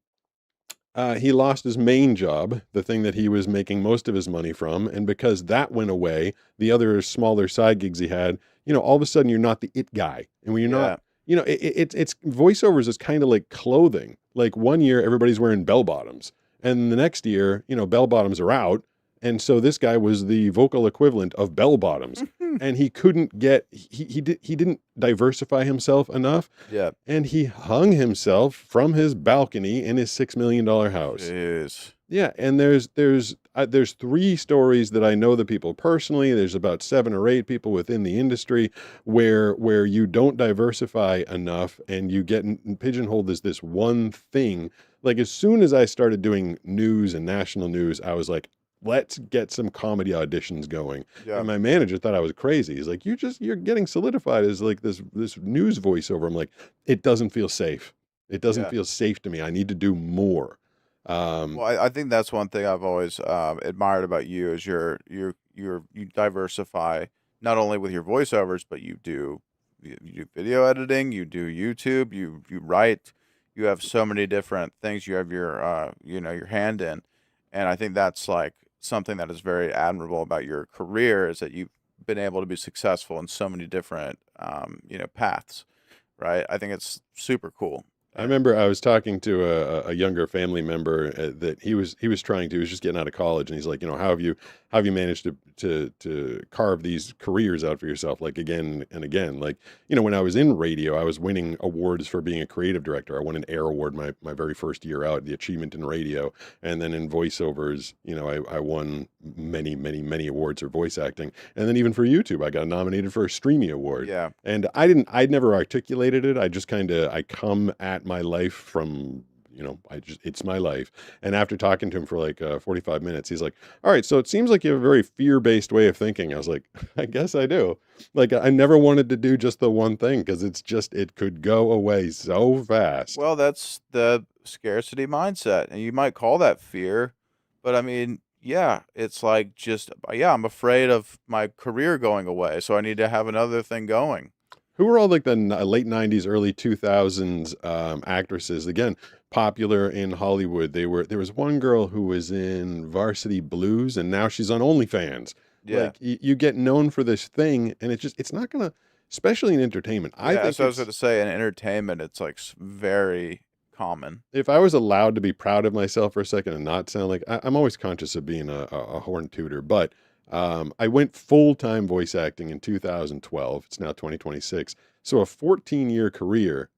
he lost his main job, the thing that he was making most of his money from. And because that went away, the other smaller side gigs he had, all of a sudden you're not the it guy. And when you're not, it's voiceovers is kind of like clothing. Like one year everybody's wearing bell bottoms, and the next year, bell bottoms are out. And so this guy was the vocal equivalent of bell bottoms, and he couldn't he didn't diversify himself enough. Yeah. And he hung himself from his balcony in his $6 million house. Jeez. Yeah. And there's 3 stories that I know the people personally. There's about 7 or 8 people within the industry where you don't diversify enough and you get pigeonholed as this one thing. Like as soon as I started doing news and national news, I was like, let's get some comedy auditions going. Yeah. And my manager thought I was crazy. He's like, you're getting solidified as like this news voiceover. I'm like, it doesn't feel safe. It doesn't feel safe to me. I need to do more. Well, I think that's one thing I've always admired about you is you diversify not only with your voiceovers, but you do video editing, you do YouTube, you write, you have so many different things you have your your hand in, and I think that's like something that is very admirable about your career is that you've been able to be successful in so many different paths, right? I think it's super cool. I remember I was talking to a younger family member that he was just getting out of college, and he's like, how have you how have you managed to carve these careers out for yourself, like again and again? Like, when I was in radio, I was winning awards for being a creative director. I won an AIR award my very first year out, the achievement in radio. And then in voiceovers, I won many awards for voice acting. And then even for YouTube, I got nominated for a Streamy Award. Yeah. And I'd never articulated it. I just I come at my life from, it's my life. And after talking to him for like 45 minutes, he's like, all right, so it seems like you have a very fear-based way of thinking. I was like, I guess I do. Like, I never wanted to do just the one thing because it could go away so fast. Well, that's the scarcity mindset. And you might call that fear, but I mean, yeah, it's like I'm afraid of my career going away. So I need to have another thing going. Who were all like the late 90s, early 2000s actresses? Again, popular in Hollywood. There was one girl who was in Varsity Blues, and now she's on OnlyFans. Yeah. Like, you get known for this thing, and it's not going to, especially in entertainment. I think so I was going to say, in entertainment, it's like very common. If I was allowed to be proud of myself for a second and not sound like, I'm always conscious of being a horn tooter, but I went full-time voice acting in 2012. It's now 2026. So a 14-year career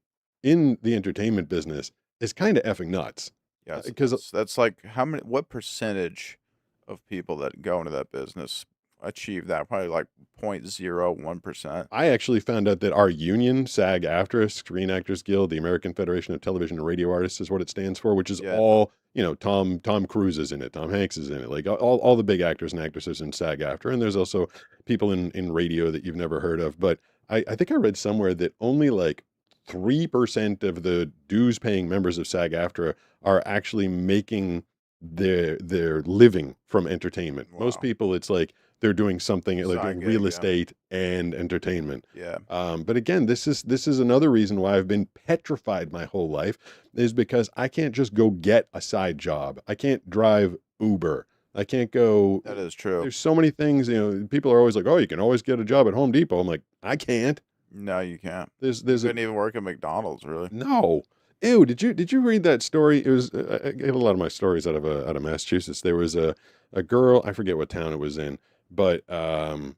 in the entertainment business is kind of effing nuts. Yeah, because that's like what percentage of people that go into that business achieve that? Probably like 0.01%. I actually found out that our union, SAG-AFTRA, Screen Actors Guild, the American Federation of Television and Radio Artists is what it stands for, which is all, Tom Cruise is in it, Tom Hanks is in it, like all the big actors and actresses in SAG-AFTRA. And there's also people in radio that you've never heard of. But I think I read somewhere that only like 3% of the dues-paying members of SAG-AFTRA are actually making their living from entertainment. Wow. Most people, it's like they're doing something like doing real estate and entertainment. Yeah. But again, this is another reason why I've been petrified my whole life, is because I can't just go get a side job. I can't drive Uber. I can't go. That is true. There's so many things, people are always like, oh, you can always get a job at Home Depot. I'm like, I can't. No, you can't. You couldn't even work at McDonald's, really. No. Ew, did you read that story? It was I get a lot of my stories out of Massachusetts. There was a girl, I forget what town it was in, but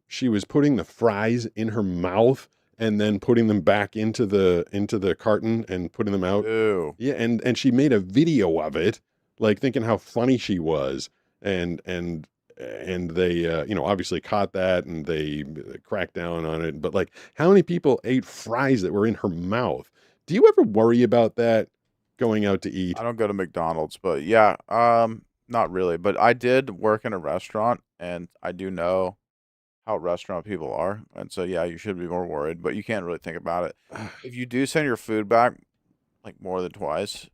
she was putting the fries in her mouth and then putting them back into the carton and putting them out. Ew. Yeah, and she made a video of it, like thinking how funny she was, and they obviously caught that and they cracked down on it. But like, how many people ate fries that were in her mouth? Do you ever worry about that going out to eat? I don't go to McDonald's, but yeah, not really. But I did work in a restaurant, and I do know how restaurant people are. And so, yeah, you should be more worried, but you can't really think about it. If you do send your food back like more than twice,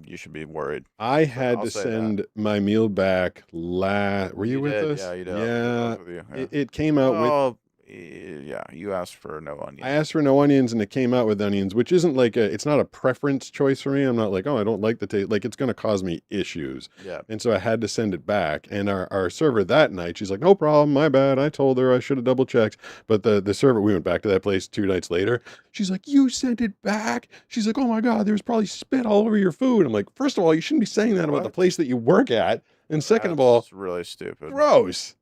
you should be worried. I had to send my meal back were you with us? Yeah, you did. Yeah. It came out with. Yeah, you asked for no onions. I asked for no onions, and it came out with onions, which isn't like it's not a preference choice for me. I'm not like, oh, I don't like the taste. Like, it's going to cause me issues. Yeah. And so I had to send it back. And our server that night, she's like, no problem, my bad. I told her I should have double checked. But the server, we went back to that place 2 nights later. She's like, you sent it back? She's like, oh my God, there's probably spit all over your food. I'm like, first of all, you shouldn't be saying that about the place that you work at. And second of all, it's really stupid. Gross.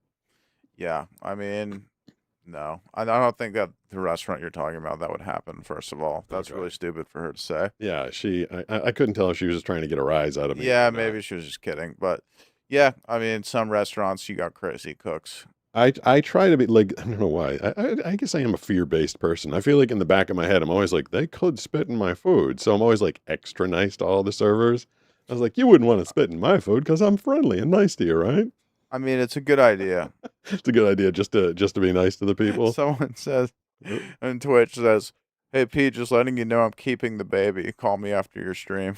Yeah, I mean, no, I don't think that the restaurant you're talking about that would happen. First of all, that's really stupid for her to say. Yeah, I couldn't tell if she was just trying to get a rise out of me. Yeah, maybe she was just kidding, but yeah, I mean, some restaurants you got crazy cooks. I try to be like, I don't know why. I guess I am a fear-based person. I feel like in the back of my head, I'm always like, they could spit in my food, so I'm always like extra nice to all the servers. I was like, you wouldn't want to spit in my food because I'm friendly and nice to you, right? I mean, it's a good idea. It's a good idea just to be nice to the people. Someone says, on Twitch says, hey, Pete, just letting you know I'm keeping the baby. Call me after your stream.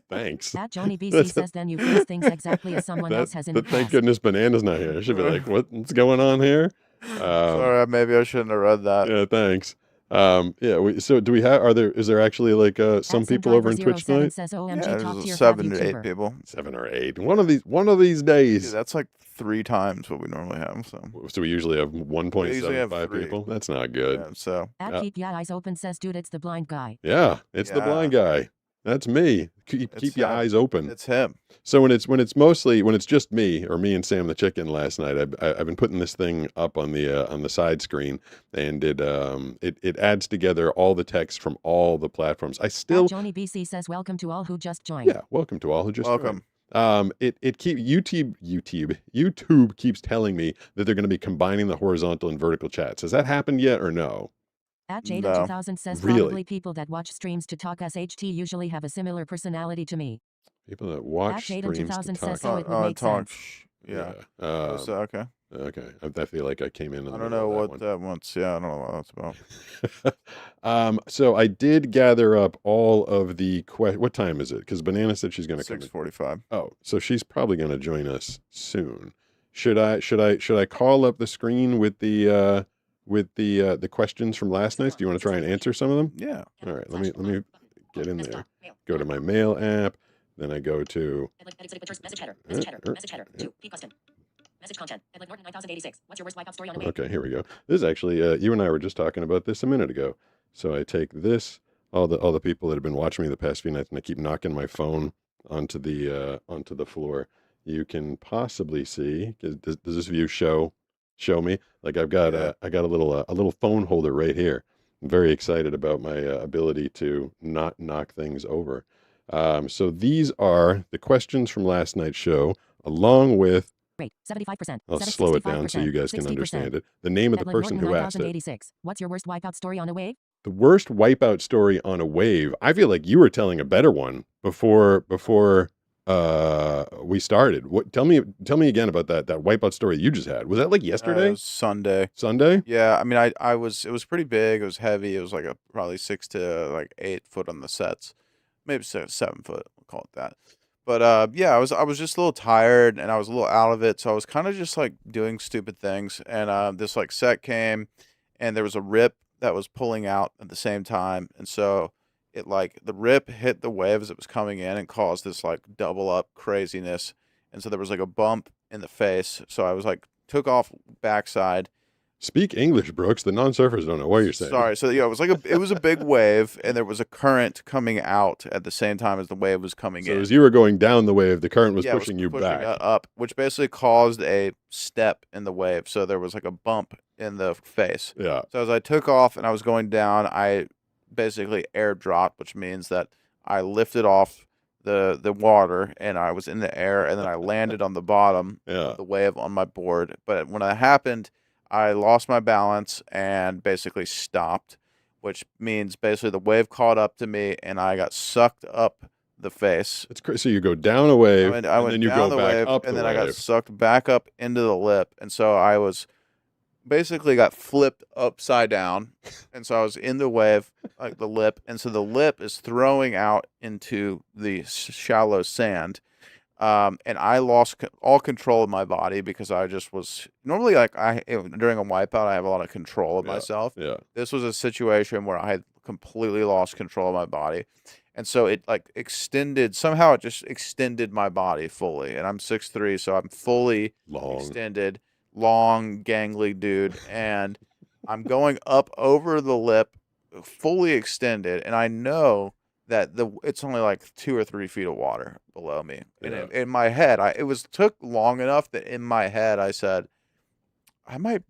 Thanks. That Johnny BC says then you phrase things exactly as someone else has in the past. Thank goodness Banana's not here. I should be like, what's going on here? Sorry, maybe I shouldn't have read that. Yeah, thanks. So do we have, is there actually like some people over in Twitch tonight? Says, yeah, there's 7 to 8 people. 7 or 8. One of these days. Dude, that's like 3 times what we normally have. So we usually have 1.75 people. That's not good. Yeah, so Keep Your Eyes Open says, dude, it's the blind guy. Yeah, it's the blind guy. That's me. Keep your eyes open. It's him. So when it's just me or me and Sam the chicken last night, I've been putting this thing up on the side screen, and it adds together all the text from all the platforms. Johnny BC says welcome to all who just joined. Yeah, welcome to all who just Welcome. joined. YouTube keeps telling me that they're going to be combining the horizontal and vertical chats. Has that happened yet or no? Jada2000 says Really? probably people that watch streams to talk SHT usually have a similar personality to me. People that watch streams to Jada2000 says talk. so it would make sense. Yeah. Yeah. Is that okay? Okay. I feel like I came in. I don't know what that one's. Yeah, I don't know what that's about. So I did gather up all of the what time is it? Because Banana said she's going to come. 6:45. Oh, so she's probably going to join us soon. Should I call up the screen with the questions from last night? Do you want to try and answer some of them? Yeah. All right. Let me get in there. Go to my mail app. Then I go to Message header. Message header. Message header. 2. P question. Message content. Edward Norton 9086. What's your worst wipeout story on the wave? Okay, here we go. This is actually you and I were just talking about this a minute ago. So I take this, all the people that have been watching me the past few nights, and I keep knocking my phone onto the floor. You can possibly see. Does this view show me? Like I got a little phone holder right here. I'm very excited about my ability to not knock things over. So these are the questions from last night's show, along with. Rate 75%. I'll slow it down so you guys can understand it. The name of the person who asked it. What's your worst wipeout story on a wave? The worst wipeout story on a wave. I feel like you were telling a better one before we started. Tell me again about that wipeout story you just had. Was that like yesterday? It was Sunday. Sunday? Yeah, I mean, it was pretty big. It was heavy. It was like probably 6 to 8 foot on the sets, maybe 7 foot. We'll call it that. But yeah, I was just a little tired and I was a little out of it, so I was kind of just like doing stupid things. And this like set came, and there was a rip that was pulling out at the same time, and so it like the rip hit the wave as it was coming in and caused this like double up craziness. And so there was like a bump in the face. So I was like took off backside. Speak English, Brooks. The non-surfers don't know what you're saying. Sorry. So yeah, it was a big wave, and there was a current coming out at the same time as the wave was coming in. So as you were going down the wave, the current was pushing you back up, which basically caused a step in the wave. So there was like a bump in the face. Yeah. So as I took off and I was going down, I basically airdropped, which means that I lifted off the water and I was in the air, and then I landed on the bottom of the wave on my board. But when that happened, I lost my balance and basically stopped, which means basically the wave caught up to me and I got sucked up the face. It's crazy. So you go down a wave, and then you go back up and the then wave. I got sucked back up into the lip, and so I was basically got flipped upside down, and so I was in the wave, like the lip, and so the lip is throwing out into the shallow sand. And I lost all control of my body because I just was normally like during a wipeout, I have a lot of control of myself. Yeah. This was a situation where I had completely lost control of my body. And so it like somehow it just extended my body fully. And I'm 6'3", so I'm fully extended, long, gangly dude. And I'm going up over the lip, fully extended. And I know that it's only like 2 or 3 feet of water below me. And in my head, took long enough that in my head I said, I might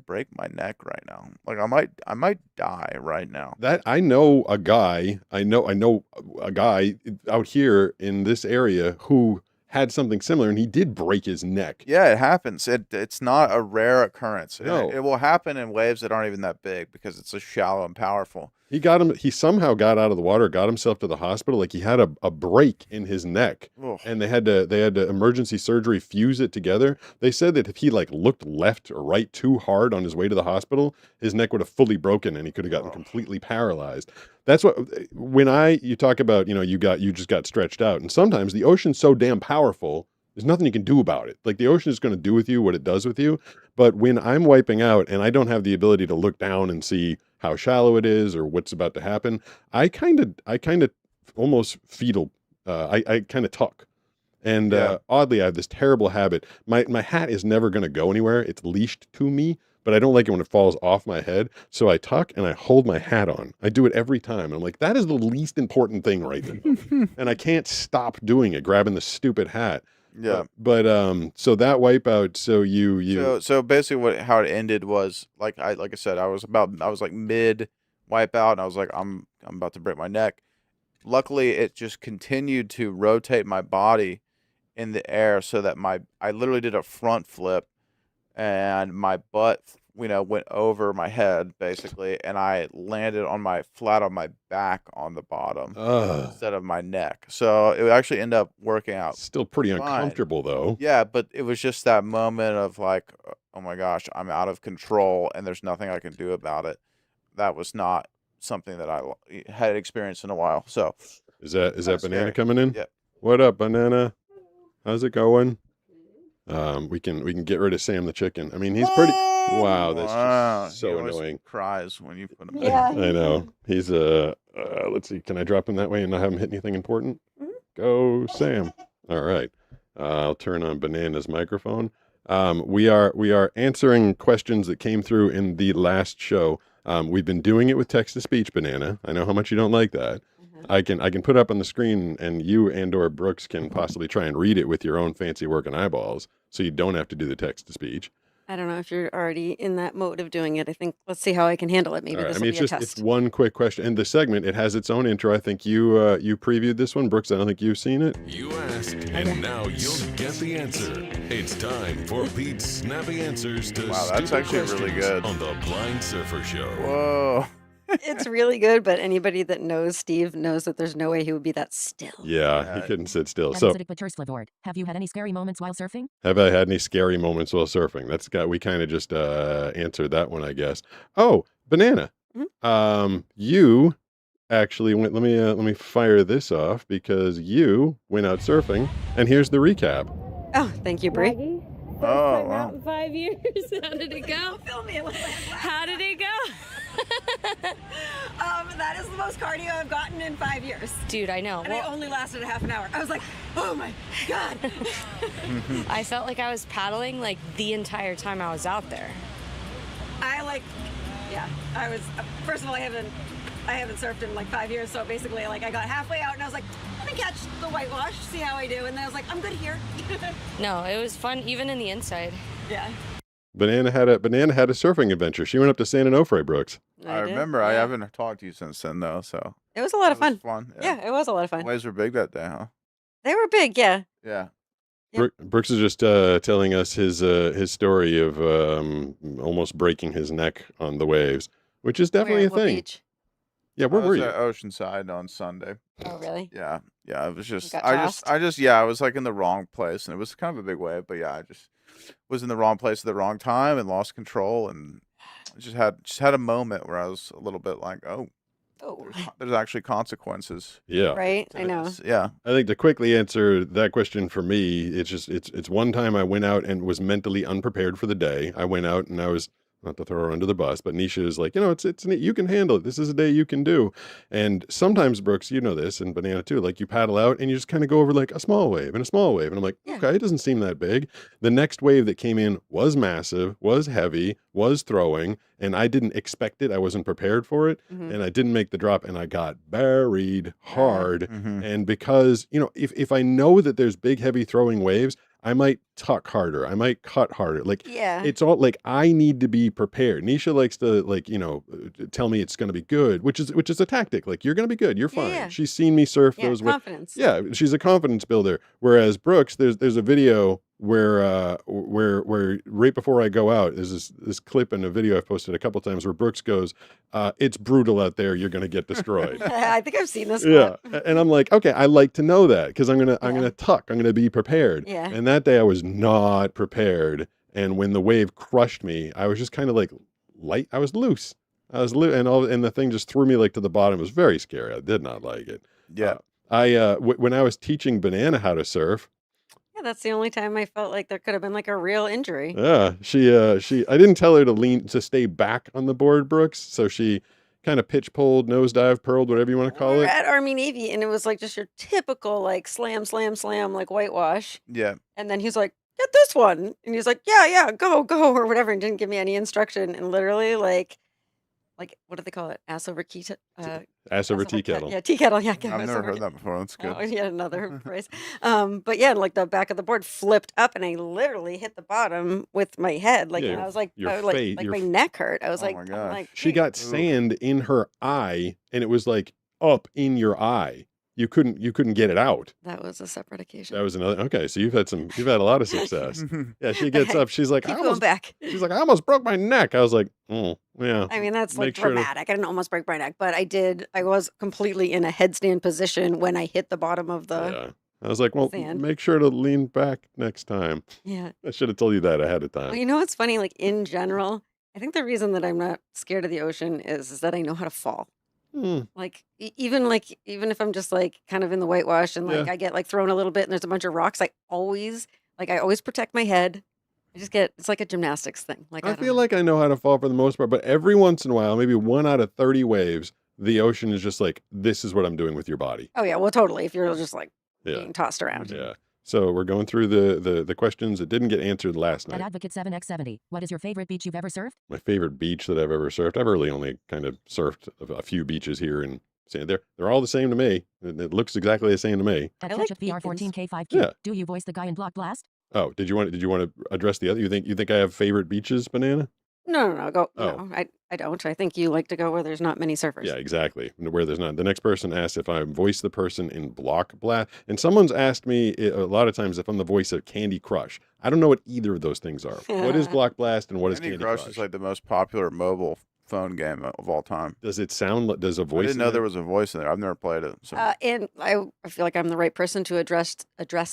break my neck right now. Like I might die right now. That I know a guy out here in this area who had something similar, and he did break his neck. Yeah, it happens. It's not a rare occurrence. No. It will happen in waves that aren't even that big because it's so shallow and powerful. He somehow got out of the water, got himself to the hospital. Like he had a break in his neck. Ugh. And they had to emergency surgery fuse it together. They said that if he like looked left or right too hard on his way to the hospital, his neck would have fully broken and he could have gotten completely paralyzed. That's what you talk about, you just got stretched out. And sometimes the ocean's so damn powerful, there's nothing you can do about it. Like the ocean is going to do with you what it does with you. But when I'm wiping out and I don't have the ability to look down and see how shallow it is or what's about to happen, I kind of almost fetal. I kind of tuck. And oddly, I have this terrible habit. My hat is never going to go anywhere. It's leashed to me, but I don't like it when it falls off my head. So I tuck and I hold my hat on. I do it every time. And I'm like, that is the least important thing right now. And I can't stop doing it, grabbing the stupid hat. Yeah. But so that wipeout, so you So basically how it ended was like I said, I was like mid wipeout and I was like, I'm about to break my neck. Luckily it just continued to rotate my body in the air so that I literally did a front flip and my butt went over my head basically, and I landed flat on my back on the bottom instead of my neck. So it actually ended up working out. Still pretty fine. uncomfortable though. Yeah, but it was just that moment of like, oh my gosh, I'm out of control and there's nothing I can do about it. That was not something that I had experienced in a while. So is that Banana scary. coming in? Yeah. What up, Banana? How's it going? We can get rid of Sam the chicken. I mean, he's pretty. Wow, that's just so annoying. Cries when you put him. Yeah. I know. He's let's see. Can I drop him that way and not have him hit anything important? Mhm. Go, Sam. All right. I'll turn on Banana's microphone. We are answering questions that came through in the last show. We've been doing it with text to speech, Banana. I know how much you don't like that. I can put up on the screen, and you and/or Brooks can possibly try and read it with your own fancy working eyeballs, so you don't have to do the text to speech. I don't know if you're already in that mode of doing it. I think let's see how I can handle it. Maybe All right. this I will mean, be a it's test. one quick question, and the segment it has its own intro. I think you previewed this one, Brooks. I don't think you've seen it. You asked, and now you'll get the answer. It's time for Pete's snappy answers to Wow, that's stupid actually really questions good. on the Blind Surfer Show. Whoa. It's really good, but anybody that knows Steve knows that there's no way he would be that still. Yeah, he couldn't sit still. So, have you had any scary moments while surfing? have I had any scary moments while surfing? We kind of just answered that one, I guess. Oh, Banana. You actually went. Let me fire this off because you went out surfing, and here's the recap. Oh, thank you, Brie. Oh, wow. Out 5 years. How did it go? Film me. How did it go? That is the most cardio I've gotten in 5 years. Dude, I know. And it only lasted a half an hour. I was like, oh my God. I felt like I was paddling like the entire time I was out there. First of all, I haven't surfed in like 5 years, so basically like I got halfway out and I was like, let me catch the whitewash, see how I do, and then I was like, I'm good here. No, it was fun even in the inside. Yeah. Banana had a surfing adventure. She went up to San Onofre, Brooks. I did, remember. I yeah. haven't talked to you since then, though. So It was a lot of that was fun. fun. Yeah, it was a lot of fun. Waves were big that day, huh? They were big, yeah. Yeah. Yep. Brooks is just telling us his story of almost breaking his neck on the waves, which is definitely Where? a What thing. beach? Yeah, where I were was you? at Oceanside on Sunday. Oh, really? Yeah. Yeah. It was just, got I tossed? was like in the wrong place, and it was kind of a big wave, but yeah, I just was in the wrong place at the wrong time and lost control, and just had a moment where I was a little bit like, oh, Oh, there's actually consequences. Yeah. right. to I know. this. Yeah. I think to quickly answer that question for me, it's one time I went out and was mentally unprepared for the day. I went out and I was, not to throw her under the bus, but Nisha is like, it's neat. You can handle it. This is a day you can do. And sometimes, Brooks, you know this, and Banana too, like you paddle out and you just kind of go over like a small wave and a small wave. And I'm like, Yeah. okay, it doesn't seem that big. The next wave that came in was massive, was heavy, was throwing, and I didn't expect it. I wasn't prepared for it. Mhm. And I didn't make the drop and I got buried hard. Mhm. And because, if I know that there's big, heavy throwing waves, I might tuck harder. I might cut harder. Like, Yeah. it's all like I need to be prepared. Nisha likes to tell me it's going to be good, which is a tactic. Like, you're going to be good. You're fine. Yeah. She's seen me surf Yeah, those waves. confidence. Yeah, she's a confidence builder. Whereas Brooks, there's a video where right before I go out, there's this clip in a video I've posted a couple times where Brooks goes, "It's brutal out there. You're going to get destroyed." I think I've seen this Yeah, clip. and I'm like, okay, I like to know that because I'm gonna tuck. I'm gonna be prepared. Yeah. And that day I was not prepared, and when the wave crushed me, I was just kind of like light. I was loose. And the thing just threw me like to the bottom. It was very scary. I did not like it. Yeah. When I was teaching Banana how to surf, Yeah, that's the only time I felt like there could have been like a real injury. yeah, I didn't tell her to stay back on the board, Brooks. So she kind of pitch pulled, nosedive, purled, whatever you want to call We're it. at Army Navy, and it was like just your typical like slam, slam, slam, like whitewash. Yeah. And then he's like, get this one. And he's like, yeah, go, or whatever, and didn't give me any instruction. And literally, like what do they call it? Ass over tea Ass over tea kettle. Yeah, tea kettle. Yeah, I've never heard that before. That's good. Oh, yeah, another phrase. But yeah, like the back of the board flipped up, and I literally hit the bottom with my head. Like, Yeah, and I was like, your like your my neck hurt. I was Oh like, my I'm gosh. like, She got sand in her eye, and it was like up in your eye. You couldn't get it out. that was a separate occasion. That was another. Okay, so you've had a lot of success. Yeah, she gets up. She's like, Keep I going almost, back. she's like, I almost broke my neck. I was like, oh, yeah. I mean, that's like Make sure to- dramatic. I didn't almost break my neck, but I did. I was completely in a headstand position when I hit the bottom of the. Yeah. I was like, well, sand. make sure to lean back next time. Yeah. I should have told you that ahead of time. Well, you know what's funny? Like in general, I think the reason that I'm not scared of the ocean is that I know how to fall. Hmm. Like even if I'm just like kind of in the whitewash and like Yeah. I get like thrown a little bit and there's a bunch of rocks, I always protect my head. It's like a gymnastics thing. Like I don't feel know. like I know how to fall for the most part, but every once in a while, maybe 1 out of 30 waves, the ocean is just like, this is what I'm doing with your body. Oh yeah, well totally. If you're just like Yeah. being tossed around. Yeah. So we're going through the questions that didn't get answered last At night. Advocate 7x70, what is your favorite beach you've ever surfed? My favorite beach that I've ever surfed. I've really only kind of surfed a few beaches here in San. They're all the same to me. It looks exactly the same to me. At I like Ketchup VR14K5Q, Yeah. do you voice the guy in Block Blast? Oh, did you want to address the other? You think I have favorite beaches, Banana? No, go. Oh. No, I don't. I think you like to go where there's not many surfers. Yeah, exactly. Where there's not. The next person asked if I voice the person in Block Blast, and someone's asked me a lot of times if I'm the voice of Candy Crush. I don't know what either of those things are. What is Block Blast and what is Candy Candy Crush Crush? is like the most popular mobile phone game of all time. Does it sound like? Does a I voice? didn't in know it? there was a voice in there. I've never played it. So. And I feel like I'm the right person to address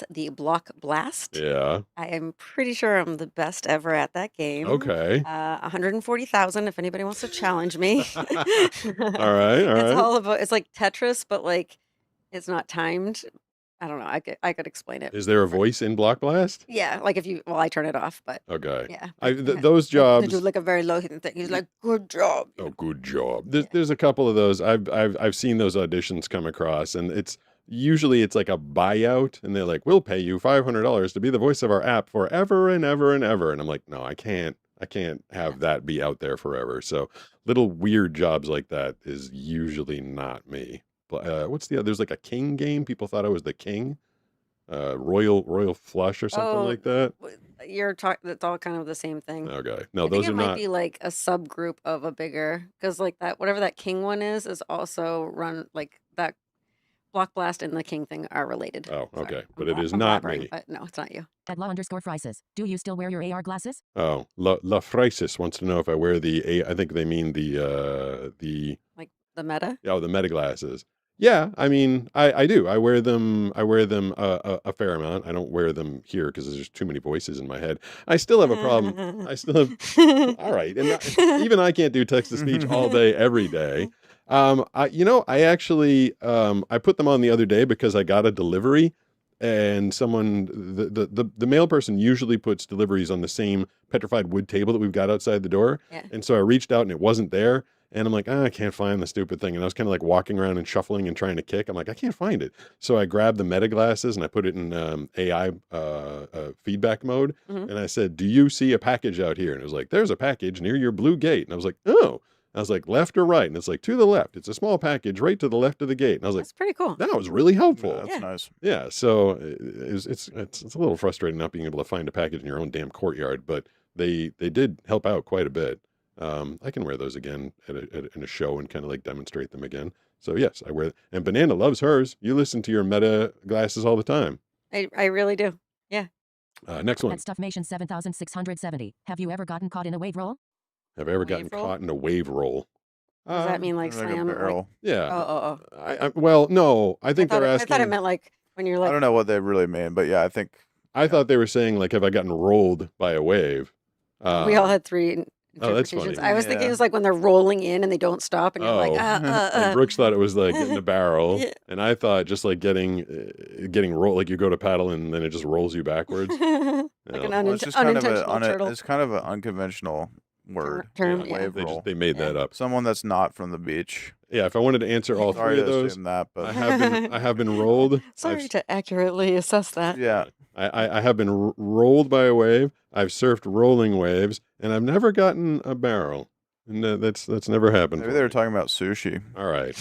the Block Blast. Yeah. I am pretty sure I'm the best ever at that game. Okay. 140,000 if anybody wants to challenge me. All right. It's all about, it's like Tetris, but like it's not timed. I don't know. I could explain it. Is there a voice in Block Blast? Yeah, like I turn it off, but Okay. yeah. Those They jobs. do like a very low hitting thing. He's like, good job. Oh, good job. There's a couple of those. I've seen those auditions come across, and it's usually like a buyout, and they're like, "We'll pay you $500 to be the voice of our app forever and ever and ever." And I'm like, "No, I can't have that be out there forever." So little weird jobs like that is usually not me. What's the other? There's like a king game. People thought I was the king. Royal Flush or something like that. You're talking. That's all kind of the same thing. Okay. No, I think those it are might not. be like a subgroup of a bigger, because like that, whatever that king one is also run like that. Block Blast and the king thing are related. Oh, Sorry. okay. But it is I'm not blabbering, me. But no, it's not you. At law_Frises, do you still wear your AR glasses? Oh, La Frisis wants to know if I wear I think they mean the Like the meta. the meta glasses. Yeah, I mean, I do. I wear them a fair amount. I don't wear them here because there's too many voices in my head. I still have a problem. I still have. All right, and even I can't do text to speech all day every day. I actually I put them on the other day because I got a delivery, and the mail person usually puts deliveries on the same petrified wood table that we've got outside the door. Yeah. And so I reached out and it wasn't there. And I'm like, I can't find the stupid thing. And I was kind of like walking around and shuffling and trying to kick. I'm like, I can't find it. So I grabbed the meta glasses and I put it in AI feedback mode. Mhm. And I said, do you see a package out here? And it was like, there's a package near your blue gate. And I was like, oh. I was like, left or right? And it's like, to the left. It's a small package right to the left of the gate. And I was like, That's pretty cool. that was really helpful. That's Yeah. nice. Yeah, so it's a little frustrating not being able to find a package in your own damn courtyard, but they did help out quite a bit. I can wear those again in a show and kind of like demonstrate them again. So yes, I wear. And Banana loves hers. You listen to your Meta glasses all the time. I really do. Next one. At Stuffmation 7670, have you ever gotten caught in a wave roll? Have I ever gotten Wave roll? caught in a wave roll? Does that mean like Like a slam? Like, barrel. Yeah. oh. Well, no. I think I they're thought asking. it meant like when you're I like. don't know what they really mean, but yeah, I think I thought they were saying like, have I gotten rolled by a wave? We all had three Oh, that's interpretations. funny. I was thinking Yeah. it was like when they're rolling in and they don't stop, and you're like, And Brooks thought it was like getting a barrel, Yeah. and I thought just like getting rolled, like you go to paddle and then it just rolls you backwards. like Yeah. an well, it's just kind of unintentional turtle. it's kind of an unconventional word. Term, wave yeah. roll. They made that up. Someone that's not from the beach. Yeah, if I wanted to answer all Sorry three of to those, assume that, but I have been rolled. Sorry to accurately assess that. yeah. I have been rolled by a wave. I've surfed rolling waves, and I've never gotten a barrel. And that's never happened. Maybe for they were me. talking about sushi. All right.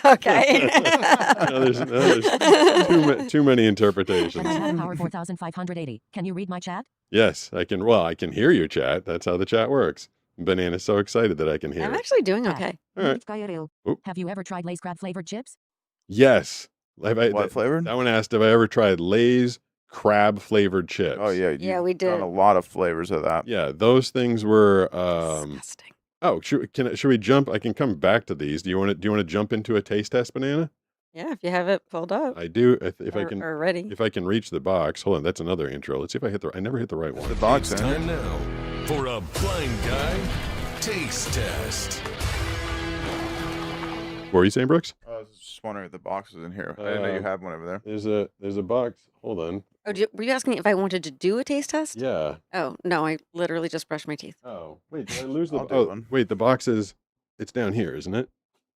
Okay. there's too many interpretations. Chat power 4580. Can you read my chat? Yes, I can. Well, I can hear your chat. That's how the chat works. Banana's so excited that I can hear I'm it. actually doing okay. All right. Oop. Have you ever tried Lay's crab flavored chips? Yes. What flavored? That one asked if I ever tried Lay's crab flavored chips. Oh yeah, Yeah, you've we done did. a lot of flavors of that. Yeah, those things were. Disgusting. Oh, should we jump? I can come back to these. Do you want to jump into a taste test, Banana? Yeah, if you have it pulled up. I do. If I or, can. Or ready. If I can reach the box. Hold on, that's another intro. Let's see if I hit I never hit the right one. The box It's in. time now for a blind guy taste test. What were you saying, Brooks? I was just wondering if the box was in here. I didn't know you had one over there. There's a box. Hold on. Oh, were you asking if I wanted to do a taste test? Yeah. Oh, no, I literally just brushed my teeth. Oh, wait, did I lose the I'll do one. wait, the box it's down here, isn't it?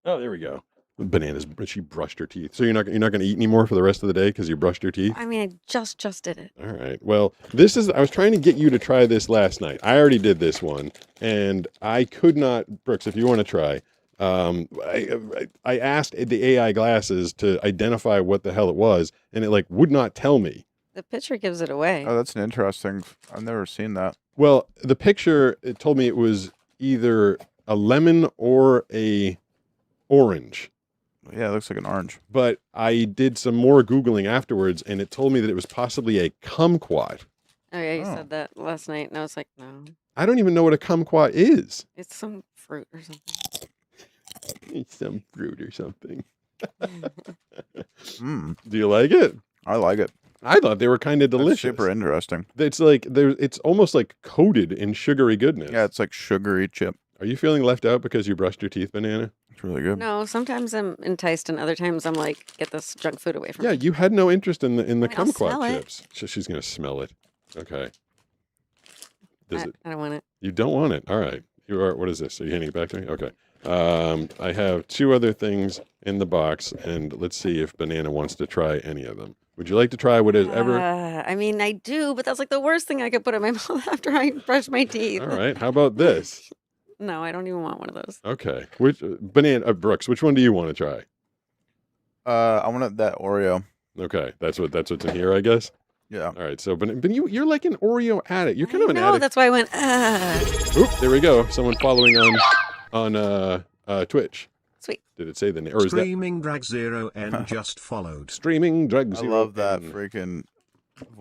Oh, there we go. Bananas, she brushed her teeth. So you're not going to eat anymore for the rest of the day because you brushed your teeth? I mean, I just did it. All right. Well, I was trying to get you to try this last night. I already did this one, and I could not, Brooks, if you want to try, I asked the AI glasses to identify what the hell it was, and it would not tell me. The picture gives it away. Oh, that's an interesting. I've never seen that. Well, the picture, it told me it was either a lemon or a orange. Yeah, it looks like an orange. But I did some more Googling afterwards, and it told me that it was possibly a kumquat. Oh, yeah, you said that last night, and I was like, no. I don't even know what a kumquat is. It's some fruit or something. It's some fruit or something. Mm, Do you like it? I like it. I thought they were kind of That's delicious. super interesting. It's like it's almost like coated in sugary goodness. Yeah, it's like sugary chip. Are you feeling left out because you brushed your teeth, Banana? It's really good. No, sometimes I'm enticed, and other times I'm like, get this junk food away from Yeah, me. you had no interest in the I'll smell kumquat it. chips. So she's gonna smell it. Okay. I don't want it. You don't want it. All right. You are. What is this? Are you handing it back to me? Okay. I have two other things in the box, and let's see if Banana wants to try any of them. Would you like to try whatever? I mean, I do, but that's like the worst thing I could put in my mouth after I brush my teeth. All right. How about this? No, I don't even want one of those. Okay. Which Banana Brooks? Which one do you want to try? I want that Oreo. Okay. That's what's in here, I guess. Yeah. All right. So, but you're like an Oreo addict. You're kind of an No, addict. that's why I went, Oop, there we go. Someone following on Twitch. Sweet. Did it say the name? Or is that Streaming Drag Zero N just followed. Streaming Drag I Zero love that N. freaking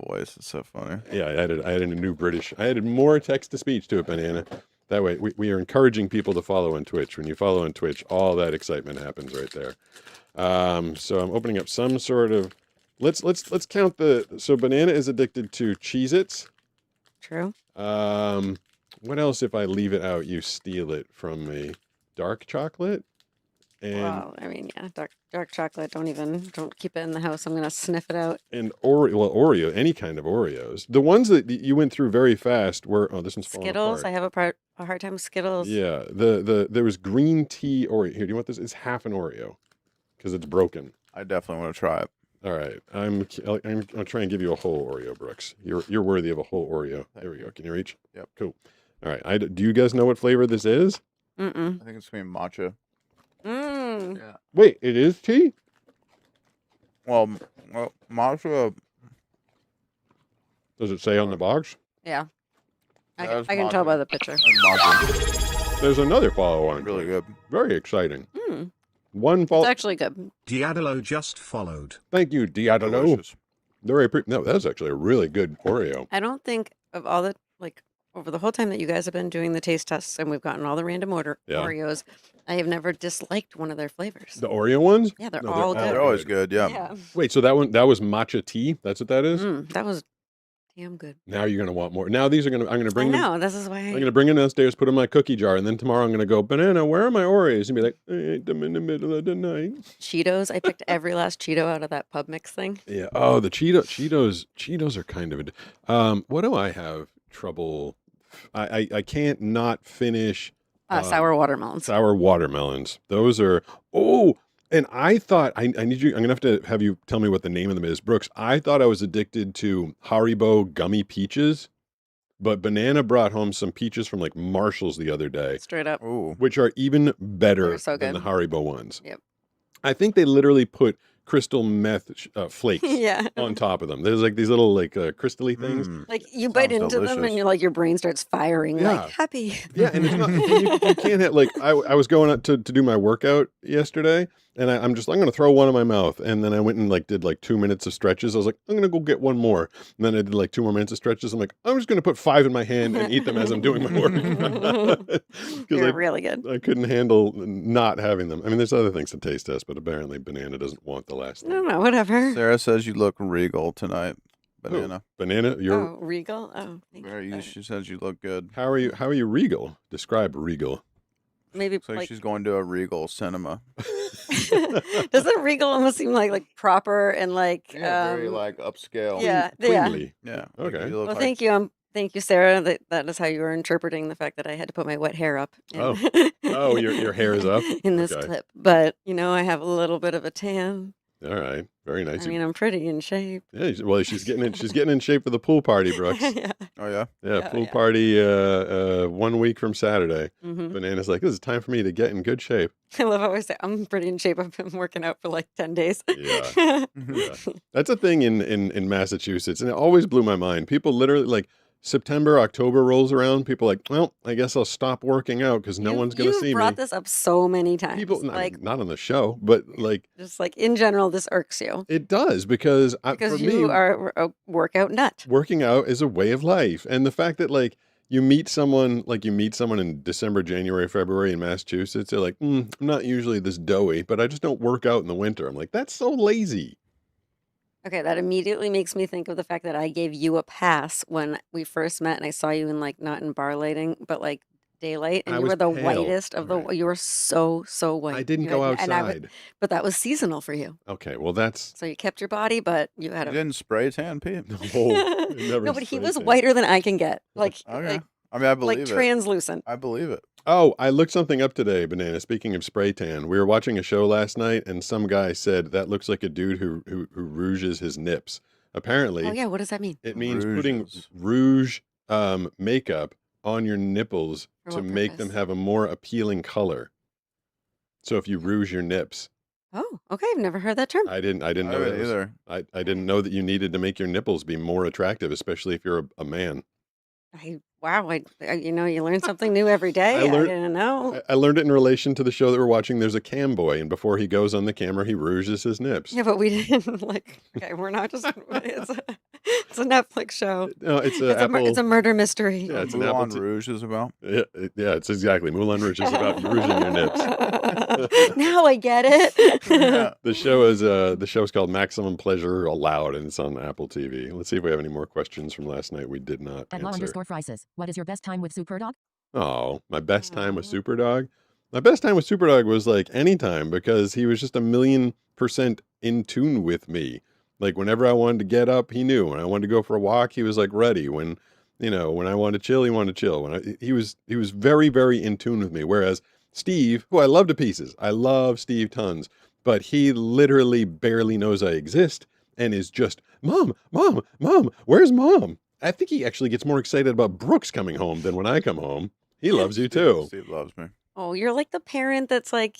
voice. It's so funny. Yeah, I added a new British. I added more text to speech to it, Banana. That way, we are encouraging people to follow on Twitch. When you follow on Twitch, all that excitement happens right there. So I'm opening up some sort of. Let's count the. So Banana is addicted to Cheez-Its. True. What else? If I leave it out, you steal it from me. Dark chocolate. And Well, I mean, yeah, dark chocolate. Don't keep it in the house. I'm gonna sniff it out. and Oreo, any kind of Oreos. The ones that you went through very fast were this one's falling Skittles. apart. I have a hard time with Skittles. Yeah, there was green tea Oreo. Here, do you want this? It's half an Oreo because it's broken. I definitely want to try it. All right, I'm gonna try and give you a whole Oreo, Brooks. You're worthy of a whole Oreo. There we go. Can you reach? Yep. Cool. All right. Do you guys know what flavor this is? Mm-mm. I think it's gonna be matcha. Mm. Yeah. Wait, it is tea? Well, matcha. Does it say on the box? Yeah. I That's can tell matcha. by the picture. And matcha. There's another follow-on. Really good. Very exciting. Mm. One It's follow. actually good. Diadolo just followed. Thank you, Diadolo. Delicious. No, that's actually a really good Oreo. I don't think of all the over the whole time that you guys have been doing the taste tests and we've gotten all the random Yeah. Oreos, I have never disliked one of their flavors. The Oreo ones? Yeah, they're No, all good. They're always good. Yeah. Yeah. Wait, so that was matcha tea? That's what that is? That was damn good. Now you're gonna want more. Now I'm gonna bring I them. know. This is why. I'm gonna bring them downstairs, put them in my cookie jar, and then tomorrow I'm gonna go, Banana, where are my Oreos? And be like, I ate them in the middle of the night. Cheetos. I picked every last Cheeto out of that pub mix thing. Yeah. Oh, the Cheetos are kind of. What do I have trouble I can't not finish sour watermelons. Sour watermelons. Those are and I thought I need you. I'm gonna have you tell me what the name of them is, Brooks. I thought I was addicted to Haribo gummy peaches, but Banana brought home some peaches from like Marshall's the other day, Straight up. Ooh. which are even better so than good. the Haribo ones. Yep. I think they literally put crystal meth flakes Yeah. on top of them. There's like these little like crystally things. Like you bite Sounds into them delicious. and you're like your brain starts firing Yeah. like happy. Yeah, and it's not you can't have like I was going out to do my workout yesterday, and I'm going to throw one in my mouth, and then I went and like did like 2 minutes of stretches. I was like, I'm going to go get one more, and then I did like 2 more minutes of stretches. I'm like, I'm just going to put 5 in my hand and eat them as I'm doing my work. You're really good. I couldn't handle not having them. I mean, there's other things to taste test, but apparently Banana doesn't want the last thing. No, whatever. Sarah says you look regal tonight. Banana. Banana, you're Oh, regal. Oh, thank you. Very, she says you look good. How are you regal? Describe regal. Maybe Looks like like she's going to a Regal cinema. doesn't regal almost seem like proper and like very like upscale. yeah. Cleanly. Yeah. Okay. you look Well, like- thank you. Thank you, Sarah. That is how you were interpreting the fact that I had to put my wet hair up. Oh, your hair is up? in this Okay. clip. But I have a little bit of a tan. All right. Very nice. I mean, I'm pretty in shape. Yeah, well, she's getting in shape for the pool party, Brooks. Yeah. Oh yeah. Yeah, Oh, pool yeah. party 1 week from Saturday. Mhm. Banana's like, this is time for me to get in good shape. I love how I say I'm pretty in shape. I've been working out for like 10 days. Yeah. Yeah. That's a thing in Massachusetts, and it always blew my mind. People literally like September, October rolls around. People are like, well, I guess I'll stop working out because no one's going to see You've brought me. this up so many times. People, like not on the show, but like just like in general, this irks you it does because for because me, you are a workout nut. working out is a way of life, and the fact that like you meet someone in December, January, February in Massachusetts, they're like, I'm not usually this doughy, but I just don't work out in the winter. I'm like, that's so lazy. Okay, that immediately makes me think of the fact that I gave you a pass when we first met and I saw you in like not in bar lighting, but like daylight, and I you was were the pale. whitest of the Right. you were so white. I didn't You go had- and I outside. but that was seasonal for you. Okay, well that's So you kept your body, but you had You a didn't spray tan, Pete. No, but he was whiter than I can get. Like Okay. like, I mean, I believe like it. translucent. I believe it. Oh, I looked something up today, Banana. Speaking of spray tan, we were watching a show last night, and some guy said that looks like a dude who rouges his nips. Apparently, Oh yeah, what does that mean? it means putting Rouges. rouge makeup on your nipples For to what make them purpose? have a more appealing color. So if you rouge your nips, Oh, okay, I've never heard that term. I didn't I know that haven't was- either. I didn't know that you needed to make your nipples be more attractive, especially if you're a man. Wow, you learn something new every day. I learned- didn't know. I learned it in relation to the show that we're watching. There's a cam boy, and before he goes on the camera, he rouges his nips. Yeah, but we didn't like. Okay, we're not just. It's a Netflix show. No, it's It's a murder mystery. Yeah, it's an Moulin Apple. Rouge is about. Yeah, it's exactly. Moulin Rouge is about rouging your nips. Now I get it. Yeah. The show is called Maximum Pleasure Allowed, and it's on Apple TV. Let's see if we have any more questions from last night. We did not At law answer. _Frices, what is your best time with Superdog? Oh, my best time with Superdog. My best time with Superdog was like anytime because he was just 1,000,000% in tune with me. Like whenever I wanted to get up, he knew. When I wanted to go for a walk, he was like ready. When I wanted to chill, he wanted to chill. He was very, very in tune with me. Whereas Steve, who I love to pieces, I love Steve tons, but he literally barely knows I exist and is just, Mom, where's Mom? I think he actually gets more excited about Brooks coming home than when I come home. He loves you too. Steve loves me. Oh, you're like the parent that's like,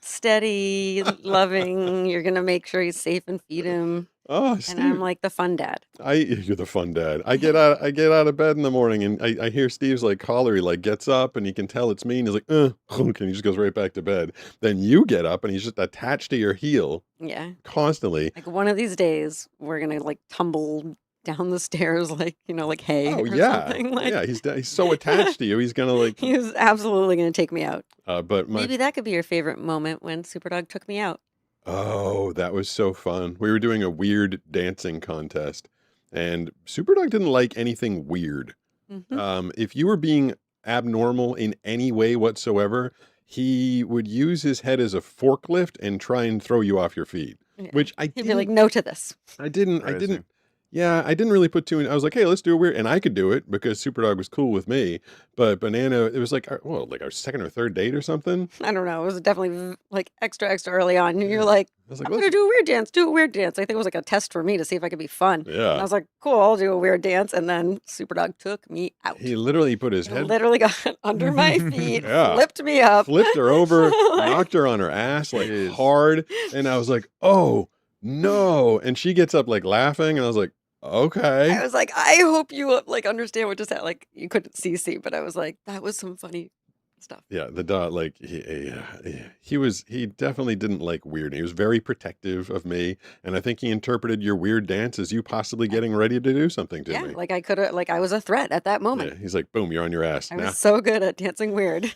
steady, loving. You're gonna make sure he's safe and feed him. Oh, And Steve. I'm like the fun dad. You're the fun dad. I get out of bed in the morning and I hear Steve's like collar. He like gets up and he can tell it's me and he's like, and he just goes right back to bed. Then you get up and he's just attached to your heel Yeah. constantly. Like one of these days, we're gonna like tumble down the stairs like hay Oh or yeah, something. Like yeah. He's so attached to you. He's gonna like. he's absolutely gonna take me out. But my Maybe that could be your favorite moment when Superdog took me out. Oh, that was so fun. We were doing a weird dancing contest, and Superdog didn't like anything weird. Mhm. If you were being abnormal in any way whatsoever, he would use his head as a forklift and try and throw you off your feet. Yeah. Which I He'd didn't. be like, "No to this." I didn't. Crazy. Yeah, I didn't really put two in. I was like, hey, let's do a weird, and I could do it because Superdog was cool with me. But Banana, it was like, like our second or third date or something. I don't know. It was definitely like extra early on. You're like, I was like, I'm gonna do a weird dance. Do a weird dance. I think it was like a test for me to see if I could be fun. Yeah. And I was like, cool, I'll do a weird dance. And then Superdog took me out. He literally put his He head, literally got under my feet, Yeah. flipped me up, flipped her over, Like- knocked her on her ass like Jeez. hard, and I was like, oh no! And she gets up like laughing, and I was like, okay. I was like, I hope you like understand what just happened. Like you couldn't see, but I was like, that was some funny stuff. Yeah, the dog, like he definitely didn't like weird. He was very protective of me, and I think he interpreted your weird dance as you possibly getting ready to do something to Yeah, me. like I could have, like I was a threat at that moment. Yeah, he's like, boom, you're on your ass I now. was so good at dancing weird.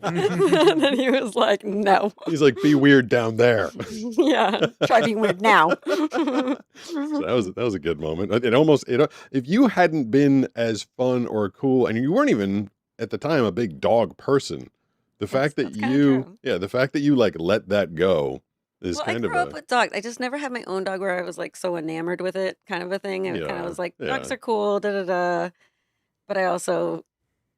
And then he was like, no. He's like, be weird down there. Yeah, try being weird now. So that was a good moment. If you hadn't been as fun or cool, and you weren't even at the time a big dog person, the fact that that's kinda true. the fact that you like let that go is Well, kind I of grew up a with dogs. I just never had my own dog where I was like so enamored with it, kind of a thing. And it kind Yeah, of was like, dogs yeah. are cool, da da da. But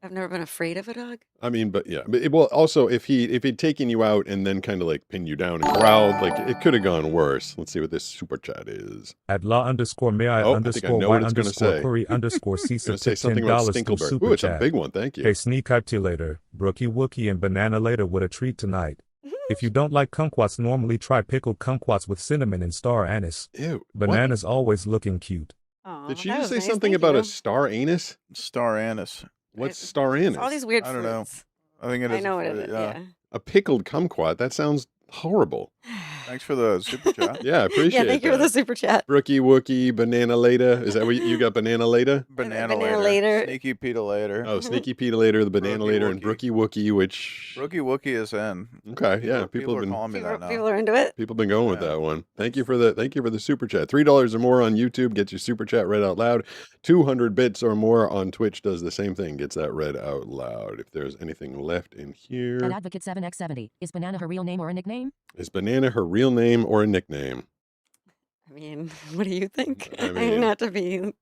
I've never been afraid of a dog. I mean, but yeah, but well, also if he'd taken you out and then kind of like pinned you down and growled, like it could have gone worse. Let's see what this super chat is. At law_may I Oh, I think I know what it's gonna say. _query_CISA Gonna say tip something about $10 through Stinkleberg. super Ooh, it's a chat. big one. Thank you. Hey, Sneak Calculator, Brookie Wookie, and Banana Later with a treat tonight. If you don't like kumquats, normally try pickled kumquats with cinnamon and star anise. Ew. what? Banana's always looking cute. Aw, Did she that just was say nice. something Thank about you. a star anus? Star anise. What's star anise? All these weird I don't know. fruits. I think it is. I know what it fruit, is. yeah. Yeah. A pickled kumquat? That sounds horrible. Thanks for the super chat. Yeah, I appreciate Yeah, thank you for that. the super chat. Brookie Wookie, Banana Leda. Is that what you got? Banana Leda? Banana, Banana later. later. Sneaky Peta later. Oh, Sneaky Peta later, the Banana Brookie later, and Wookie. Brookie Wookie, which Rookie Wookie is in. okay, yeah, people People have are been calling me that now. People are into it. people have been going with Yeah. that one. Thank you for the super chat. $3 or more on YouTube gets your super chat read out loud. 200 bits or more on Twitch does the same thing, gets that read out loud. If there's anything left in An here, Advocate 7x70. Is Banana her real name or a nickname? is Banana her real name or a nickname? I mean, what do you think? I mean, not to be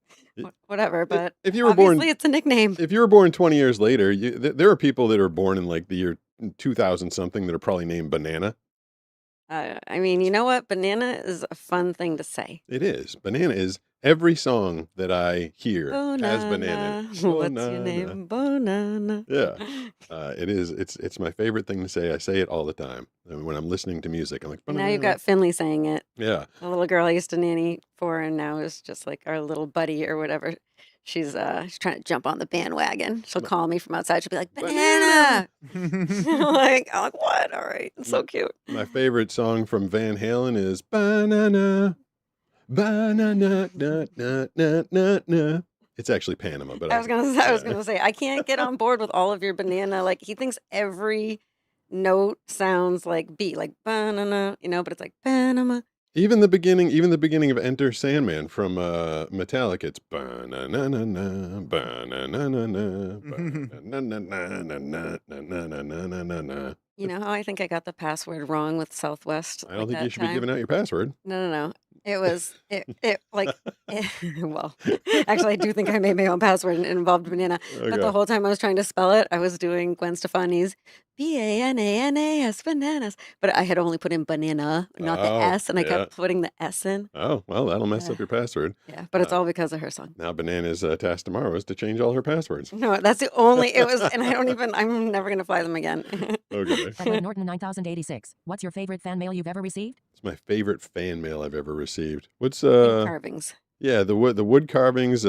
whatever, but if you were born obviously it's a nickname. if you were born 20 years later, there are people that are born in like the year 2000 something that are probably named Banana. I mean, you know what? Banana is a fun thing to say. It is. Banana is every song that I hear has banana. in it. What's your Banana. name? Banana. Yeah. It is. It's my favorite thing to say. I say it all the time. I mean, when I'm listening to music, I'm like, And now you've "Banana." got Finley saying it. Yeah. A little girl I used to nanny for, and now is just like our little buddy or whatever. She's trying to jump on the bandwagon. She'll call me from outside. She'll be like, "Banana!" I'm like, what? All right, it's so cute. My favorite song from Van Halen is Banana. Banana. Na, na, na, na, na. It's actually Panama, but I was gonna say, I can't get on board with all of your banana. Like he thinks every note sounds like B, like banana, but it's like Panama. Even the beginning of Enter Sandman from Metallica, it's ba-na-na-na-na, ba-na-na-na-na, ba-na-na-na-na-na-na-na-na-na-na. You know how I think I got the password wrong with Southwest? I don't like think that you should be time? giving out your password. No. It was well, actually, I do think I made my own password and it involved banana. But Okay. the whole time I was trying to spell it, I was doing Gwen Stefani's Bananas, bananas. But I had only put in banana, not the Oh, S, and I yeah. kept putting the S in. Oh, well, that'll mess up your password. Yeah, but it's all because of her song. Now Banana's task tomorrow is to change all her passwords. No, that's the only, it was, and I'm never going to fly them again. Okay. Edwin Norton 9086. What's your favorite fan mail you've ever received? It's my favorite fan mail I've ever received. What's Carvings. yeah, the wood carvings,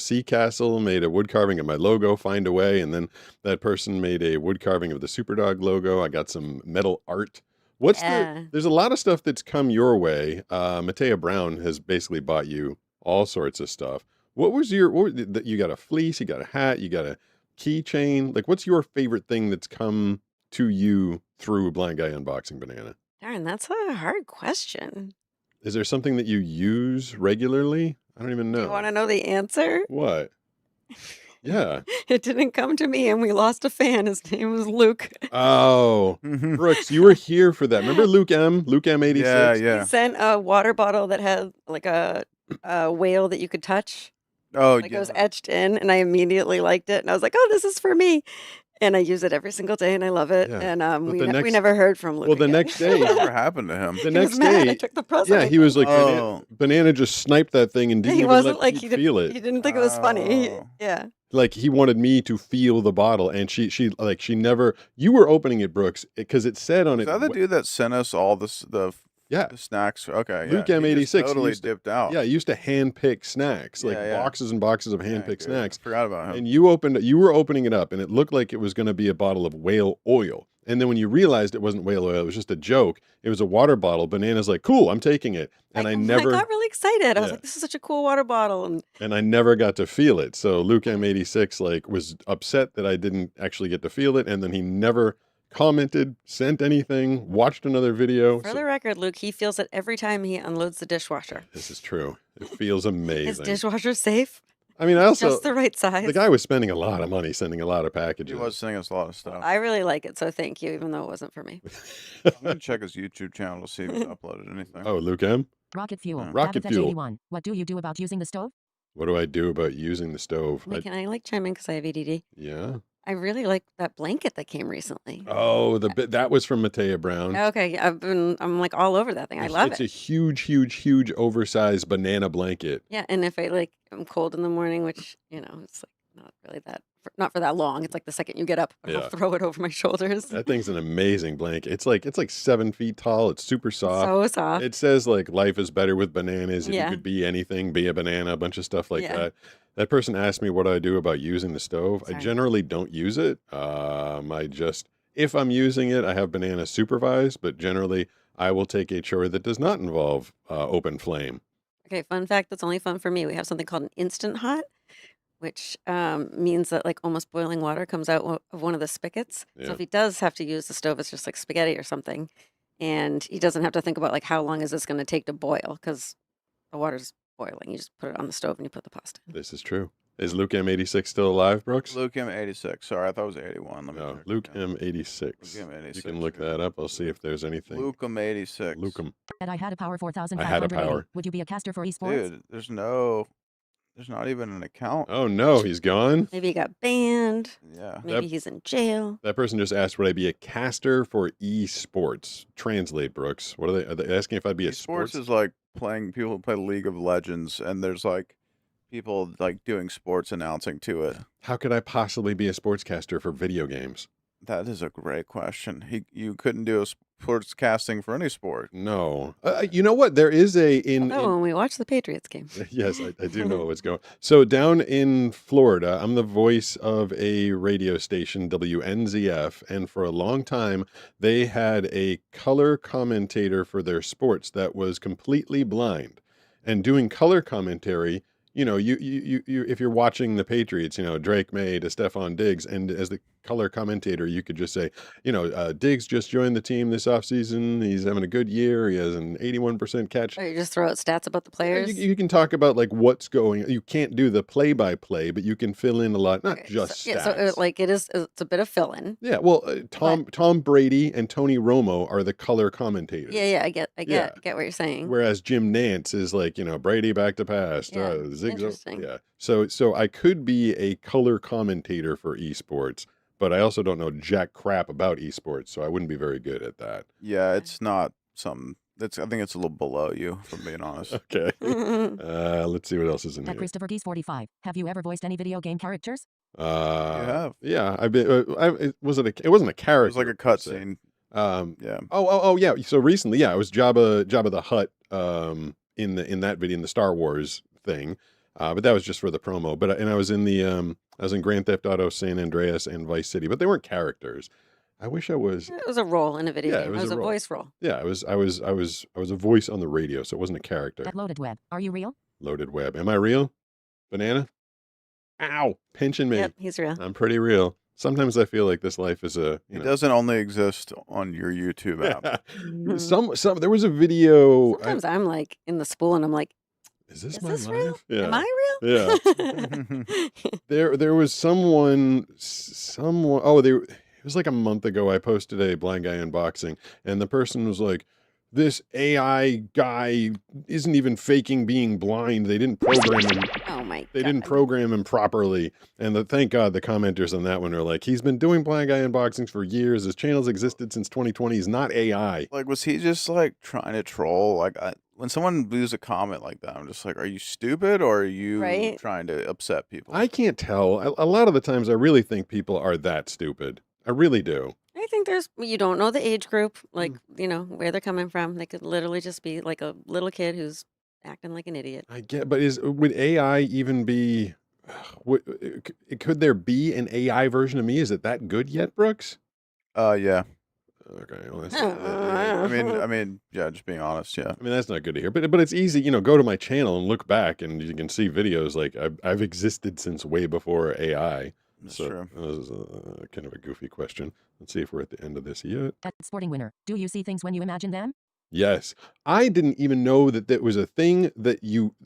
Sea Castle made a wood carving of my logo, Find a Way, and then that person made a wood carving of the Superdog logo. I got some metal art. There's a lot of stuff that's come your way. Matea Brown has basically bought you all sorts of stuff. You got a fleece, you got a hat, you got a keychain. Like, what's your favorite thing that's come to you through Blind Guy Unboxing Banana? Darn, that's a hard question. Is there something that you use regularly? I don't even know. You want to know the answer? What? Yeah. It didn't come to me, and we lost a fan. His name was Luke. Oh, Brooks, you were here for that. Remember Luke M? Luke M86? Yeah. He sent a water bottle that had like a whale that you could touch. Oh, Like it was etched in, and I immediately liked it, and I was like, "Oh, this is for me." And I use it every single day, and I love it. Yeah. And But we the we next- never heard from Luke. Well, the again. next day, Whatever happened to him? the He next was mad. day, I took the present. yeah, he was like, Oh. Banana just sniped that thing and didn't he even wasn't let like Pete he did, feel he it. didn't think it was funny. Oh. Yeah. Like he wanted me to feel the bottle, and she never. You were opening it, Brooks, because it said on Is it. that the dude that sent us all the Yeah, snacks? Okay, Luke yeah. He M86. just he totally used to- dipped out. Yeah, he used to hand pick snacks, like Yeah, yeah. boxes and boxes of Yeah, hand picked good. snacks. I forgot about him. And you were opening it up, and it looked like it was going to be a bottle of whale oil. And then when you realized it wasn't whale oil, it was just a joke. It was a water bottle. Banana's like, "Cool, I'm taking it," and I never. I got really excited. I was Yeah. like, "This is such a cool water bottle." And I never got to feel it. So Luke M86 like was upset that I didn't actually get to feel it, and then he never commented, sent anything, watched another video. for So- the record, Luke, he feels it every time he unloads the dishwasher. this is true. It feels His amazing. dishwasher safe, I mean, I also just the right size. the guy was spending a lot of money sending a lot of He packages. was sending us a lot of stuff. I really like it, so thank you, even though it wasn't for me. I'm gonna check his YouTube channel to see if he's uploaded anything. Oh, Luke M. Rocket fuel. Yeah. Rocket Davidfetch fuel. 81. What do you do about using the stove? What do I do about using the stove? Wait, can I like chime in because I have ADD? Yeah. I really like that blanket that came recently. Oh, the bit that was from Matea Brown. Okay, I'm like all over that thing. I love It's it. a huge, oversized banana blanket. Yeah, and if I'm cold in the morning, which it's like not really not for that long. It's like the second you get up, Yeah. I'll throw it over my shoulders. That thing's an amazing blanket. It's like 7 feet tall. It's super soft. So soft. It says like life is better with bananas. If Yeah. you could be anything, be a banana, a bunch of stuff like Yeah. that. That person asked me what I do about using the stove. I Sorry. generally don't use it. If I'm using it, I have banana supervised, but generally I will take a chore that does not involve open flame. Okay, fun fact that's only fun for me. We have something called an instant hot, which means that like almost boiling water comes out of one of the spigots. Yeah. So if he does have to use the stove, it's just like spaghetti or something. And he doesn't have to think about like how long is this going to take to boil because the water's boiling. You just put it on the stove and you put the pasta in. This is true. Is Luke M86 still alive, Brooks? Luke M86. Sorry, I thought it was 81. Let me No, check Luke again. M86. Luke You M86 can look here. that up. I'll see if there's anything. Luke M86. Luke M. And I had a power I 4580. had a power. Would you be a caster for esports? Dude, there's not even an account. Oh no, he's gone. Maybe he got banned. Yeah. Maybe he's in jail. That person just asked, would I be a caster for esports? Translate, Brooks. What are they asking if I'd be a Sports sports? is like playing people who play League of Legends, and there's like people like doing sports announcing to it. How could I possibly be a sportscaster for video games? That is a great question. You couldn't do a sports casting for any sport. No. You know what? There is Although when we watch the Patriots game. Yes, I do know what's going on. So down in Florida, I'm the voice of a radio station, WNZF, and for a long time, they had a color commentator for their sports that was completely blind. And doing color commentary, you if you're watching the Patriots, Drake May to Stephon Diggs, and as the color commentator, you could just say, Diggs just joined the team this offseason. He's having a good year. He has an 81% catch. Or you just throw out stats about the players. You can talk about like what's going. You can't do the play-by-play, but you can fill in a lot. Not Okay, just so, stats. yeah, so it's a bit of fill-in. Yeah, well, Tom Brady and Tony Romo are the color commentators. Yeah, I get Yeah. what you're saying. Whereas Jim Nance is like, Brady back to pass. Yeah, zigzag. interesting. Yeah. So I could be a color commentator for esports, but I also don't know jack crap about esports, so I wouldn't be very good at that. Yeah, it's not some. I think it's a little below you, if I'm being honest. Okay. Let's see what else is in At here. Christopher Geese 45. Have you ever voiced any video game characters? have. Yeah, I've been. It wasn't a character. It was like a per se. cutscene. Yeah. Yeah. Oh, yeah. So recently, yeah, it was Jabba the Hutt in that video, in the Star Wars thing, but that was just for the promo. But I was in I was in Grand Theft Auto San Andreas and Vice City, but they weren't characters. I wish I was. It was a role in a video Yeah, game. it It was was a a role. voice role. Yeah, I was a voice on the radio, so it wasn't a character. At Loaded Web. Are you real? Loaded Web. Am I real? Banana? Ow! Pinching me. Yep, he's real. I'm pretty real. Sometimes I feel like this life is a. It doesn't only exist on your YouTube app. Some there was a video. Sometimes I'm like in the spool and I'm like, Is this is my this life? real? Yeah. Am I real? Yeah. There was someone. Oh, it was like a month ago. I posted a blind guy unboxing, and the person was like, this AI guy isn't even faking being blind. They didn't program him. Oh my They God. didn't program him properly. And thank God the commenters on that one are like, he's been doing blind guy unboxings for years. His channel's existed since 2020. He's not AI. Like, was he just like trying to troll? Like, when someone leaves a comment like that, I'm just like, are you stupid or are you Right? trying to upset people? I can't tell. A lot of the times I really think people are that stupid. I really do. I think you don't know the age group, like, where they're coming from. They could literally just be like a little kid who's acting like an idiot. I get, but would AI even be, could there be an AI version of me? Is it that good yet, Brooks? Yeah. Okay. Well, I mean, yeah, just being honest, yeah. I mean, that's not good to hear, but it's easy, go to my channel and look back and you can see videos like I've existed since way before AI. That's So true. this is kind of a goofy question. Let's see if we're at the end of this yet. At Sporting Winner, do you see things when you imagine them? Yes. I didn't even know that was a thing that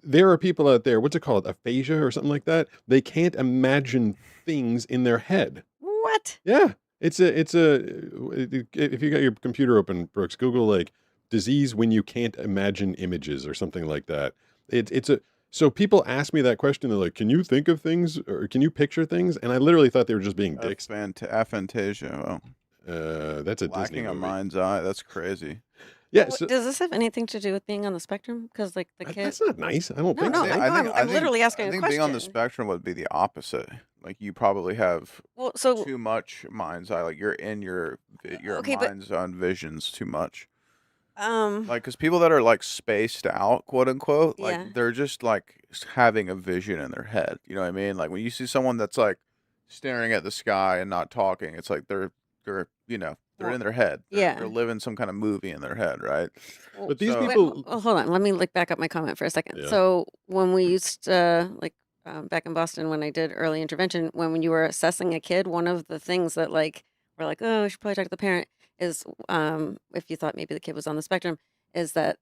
there are people out there, what's it called? Aphasia or something like that. They can't imagine things in their head. What? Yeah. If you got your computer open, Brooks, Google like disease when you can't imagine images or something like that. So people ask me that question. They're like, can you think of things or can you picture things? And I literally thought they were just being dicks. Aphantasia. That's a Disney Lacking a movie. mind's eye. That's crazy. Yeah. Does this have anything to do with being on the spectrum? Because like the kid. That's not nice. I don't No, think no, so. I'm literally asking I a think question. being on the spectrum would be the opposite. Like you probably have too much mind's eye. Like you're in your mind's own visions too much. Like, because people that are like spaced out, quote unquote, like they're just like having a vision in their head. You know what I mean? Like when you see someone that's like staring at the sky and not talking, it's like they're in their head. They're living some kind of movie in their head, right? But these people. Hold on. Let me back up my comment for a second. Yeah. So when we used to back in Boston when I did early intervention, when you were assessing a kid, one of the things that like we're like, oh, we should probably talk to the parent is if you thought maybe the kid was on the spectrum, is that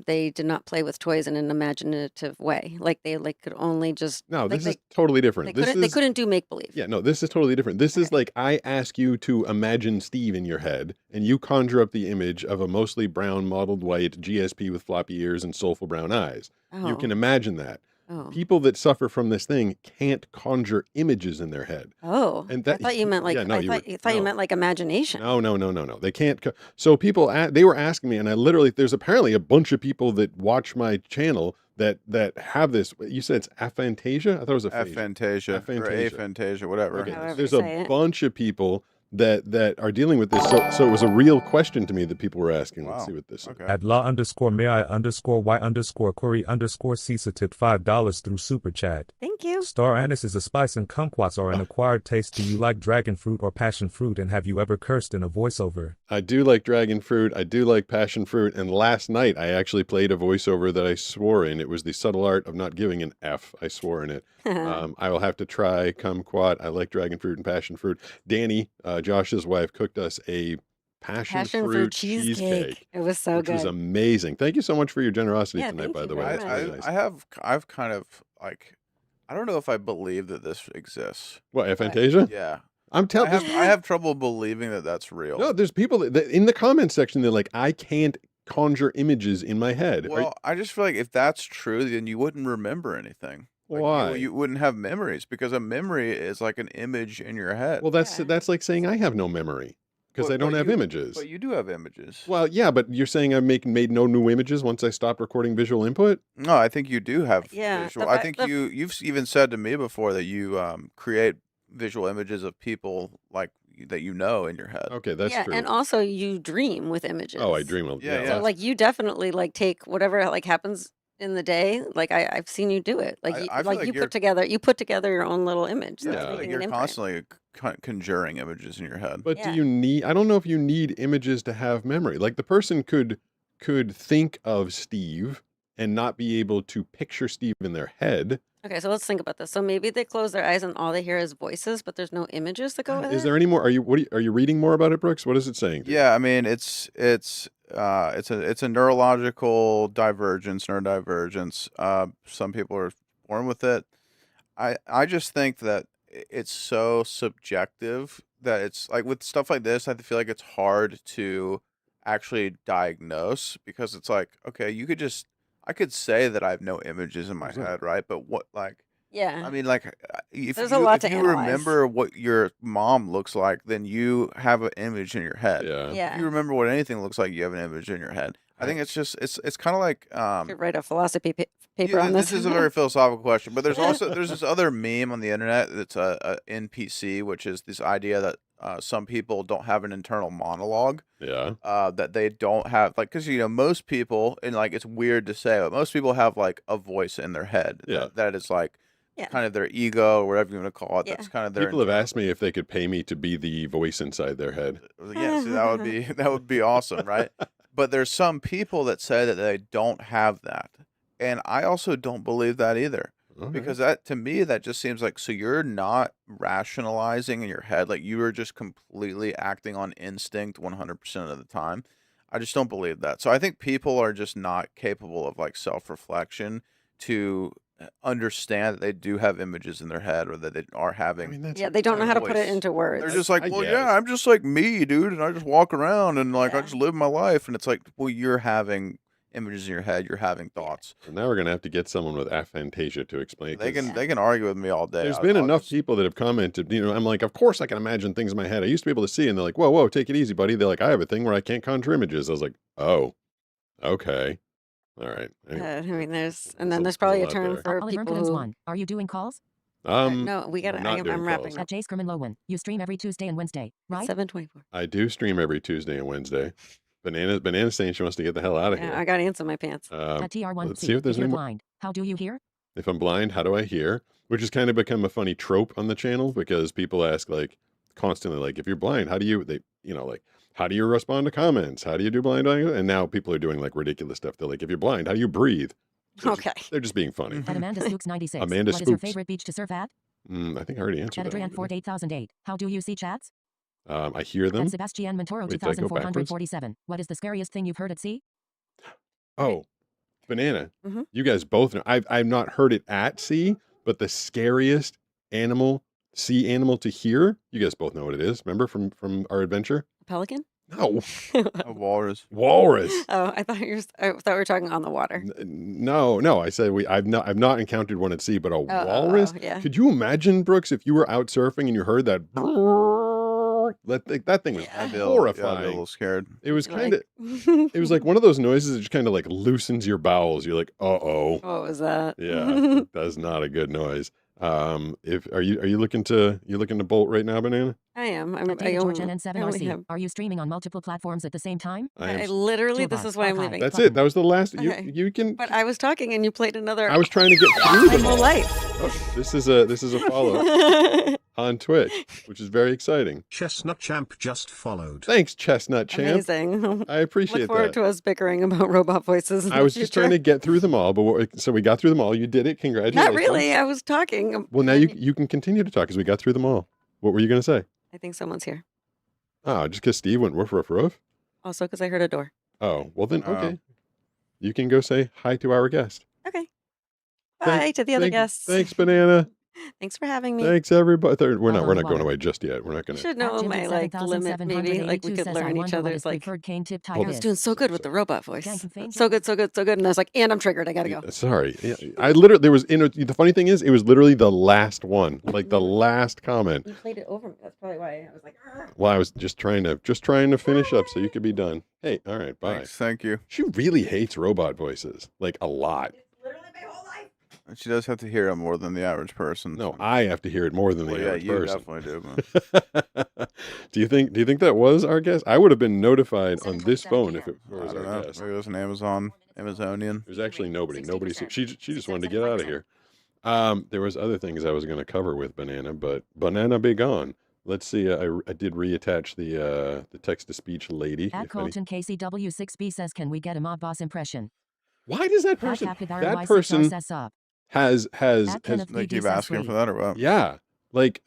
they did not play with toys in an imaginative way. Like they could only just This is totally different. They couldn't do make believe. Yeah, no, this is totally different. This is like I ask you to imagine Steve in your head, and you conjure up the image of a mostly brown, mottled white GSP with floppy ears and soulful brown eyes. Oh. You can imagine that. Oh. People that suffer from this thing can't conjure images in their head. Oh, and that, I thought you meant like you meant like imagination. No. They can't. So people, they were asking me, and I literally, there's apparently a bunch of people that watch my channel that have this. You said it's aphantasia? I thought it was aphantasia. Aphantasia, whatever. Okay, there's a bunch of people that are dealing with this. So it was a real question to me that people were asking. Wow. Let's see what this is. Okay. At law_may_y_Corey_Cisa tipped $5 through Super Chat. Thank you. Star anise is a spice and kumquats are an acquired taste. Do you like dragon fruit or passion fruit? And have you ever cursed in a voiceover? I do like dragon fruit. I do like passion fruit. And last night I actually played a voiceover that I swore in. It was the subtle art of not giving an F. I swore in it. I will have to try kumquat. I like dragon fruit and passion fruit. Danny, Josh's wife, cooked us a passion fruit cheesecake. It was so which good. was amazing. Thank you so much for your generosity tonight, thank by you the way. very That's much. really nice. I've kind of like, I don't know if I believe that this exists. What, aphantasia? Yeah. I'm telling you. I have trouble believing that that's real. No, there's people that in the comment section, they're like, I can't conjure images in my head. Well, I just feel like if that's true, then you wouldn't remember anything. Like, why? You wouldn't have memories because a memory is like an image in your head. Well, that's like saying I have no memory because I don't have images. But you do have images. Well, yeah, but you're saying I made no new images once I stopped recording visual input? No, I think you do have Yeah, visual. I think you've even said to me before that you create visual images of people like that you know in your head. Okay, that's true. And also you dream with images. Oh, I dream. Yeah. So like you definitely like take whatever like happens in the day. Like I've seen you do it. Like I feel like you put together your own little image. Yeah, That's I feel like leaving an you're imprint. constantly conjuring images in your head. But do you need? I don't know if you need images to have memory. Like the person could think of Steve and not be able to picture Steve in their head. Okay, so let's think about this. So maybe they close their eyes and all they hear is voices, but there's no images that go with it. Is there any more? Are you reading more about it, Brooks? What is it saying? Yeah, I mean it's a neurological neurodivergence. Some people are born with it. I just think that it's so subjective that it's like with stuff like this, I feel like it's hard to actually diagnose, because it's like, okay, I could say that I have no images in my head, right? But what, like, Yeah. I mean, like, if There's a lot to you analyze. remember what your mom looks like, then you have an image in your head. Yeah. Yeah. If you remember what anything looks like, you have an image in your head. I think it's just it's kind of like Could write a philosophy paper on this. This is a very philosophical question, but there's this other meme on the internet that's a NPC, which is this idea that some people don't have an internal monologue. Yeah. That they don't have, like, because most people, and like it's weird to say, but most people have like a voice in their head. Yeah. That is like Yeah. kind of their ego or whatever you want to call it. Yeah. That's kind of their People have asked me if they could pay me to be the voice inside their head. Yeah, see, that would be awesome, right? But there's some people that say that they don't have that. And I also don't believe that either. Okay. Because that, to me, that just seems like, so you're not rationalizing in your head, like you are just completely acting on instinct 100% of the time. I just don't believe that. So I think people are just not capable of like self-reflection to understand that they do have images in their head, or that they are having. Yeah, they don't know how to put it into words. They're just like, I well, guess. yeah, I'm just like me, dude, and I just walk around and like I Yeah. just live my life, and it's like, well, you're having images in your head, you're having thoughts. So now we're gonna have to get someone with aphantasia to explain. They 'cause can argue with me all day. There's I'll- been I'll enough just- people that have commented. I'm like, of course I can imagine things in my head. I used to be able to see, and they're like, whoa, take it easy, buddy. They're like, I have a thing where I can't conjure images. I was like, oh, okay, all right. Anyway. I mean, there's There's there's a probably a lot term there. for Olive people Ermkins who. 1. Are you doing calls? No, we got. I'm not doing I'm wrapping calls. up. At Jace Kerman Lowen. You stream every Tuesday and Wednesday, right? 7:24. I do stream every Tuesday and Wednesday. Banana's saying she wants to get the hell out of Yeah, here. I got ants in my pants. At TR1. let's see if there's you're any more. blind, how do you hear? If I'm blind, how do I hear? Which has kind of become a funny trope on the channel, because people ask like constantly, like, if you're blind, how do you, like, how do you respond to comments? How do you do blind audio? And now people are doing like ridiculous stuff. They're like, if you're blind, how do you breathe? Okay. They're just being funny. At Amanda Spooks 96. Amanda What is your Spooks. favorite beach to surf at? I think I already answered At that. Adrian one, Ford 8008. How do you see chats? I hear them. At Sebastian Montoro Wait, did I go backwards? 2447. What is the scariest thing you've heard at sea? Oh, Banana. Mhm. You guys both know. I've not heard it at sea, but the scariest sea animal to hear. You guys both know what it is. Remember from our adventure? Pelican? No, A walrus. walrus. Oh, I thought I thought we were talking on the water. No. I said I've not encountered one at sea, but a Oh, walrus. yeah. Could you imagine, Brooks, if you were out surfing and you heard that? That thing was I'd be a horrifying. little scared. It was You're kind of. like, It was like one of those noises that just kind of like loosens your bowels. You're like, uh-oh. what was that? Yeah, that's not a good noise. If are you looking to bolt right now, Banana? I am. At I David George only, I only NN7RC. have. Are you streaming on multiple platforms at the same time? I literally. This Toolbar, is why I'm archive. leaving. That's it. That was the last. Okay. You can. But I was talking and you played another. I was trying to get through my them whole all. life. Oh, this is a follow on Twitch, which is very exciting. Chestnut Champ just followed. Thanks, Chestnut Champ. Amazing. I appreciate Look forward that. to us bickering about robot voices. In I the was just future. trying to get through them all, but so we got through them all. You did it. Congratulations. Not really. I was talking. Well, now you can continue to talk because we got through them all. What were you going to say? I think someone's here. Oh, just because Steve went woof woof woof. Also, because I heard a door. Oh, well then, Oh. okay. You can go say hi to our guest. Okay. Thank- Bye to the other Thank- guests. Thanks, Banana. Thanks for having me. Thanks, everybody. We're not Water. going away just yet. We're not You going to. should know my like limit. Maybe like we could learn each other's like. preferred cane tip I was doing so good with the robot voice. Gang can feign So good, so good, so good. And I was like, and I'm triggered. I gotta go. Sorry. Yeah, I literally, there was, the funny thing is, it was literally the last one, like the last comment. You played it over me. That's probably why I was like. "Argh." Well, I was just trying to finish up so you could be done. Hey, all right, bye. Thanks, thank you. She really hates robot voices, like a lot. It's literally my whole life. And she does have to hear it more than the average person. No, so- I have to hear it more than the Well, yeah, average you person. definitely do. Man. Do you think that was our guest? I would have been notified on this 7:27 phone if PM. it was I don't our know. guest. Maybe it was an Amazonian. There's actually nobody. 60%. She just wanted to get out of here. There was other things I was going to cover with Banana, but Banana be gone. Let's see. I did reattach the text to speech lady. At if any- Colton KCW6B says, can we get a mob boss impression? Why does that At person? Capybara That Y6R person says up. has At Kenneth They BD keep says asking free. for that or what? yeah, like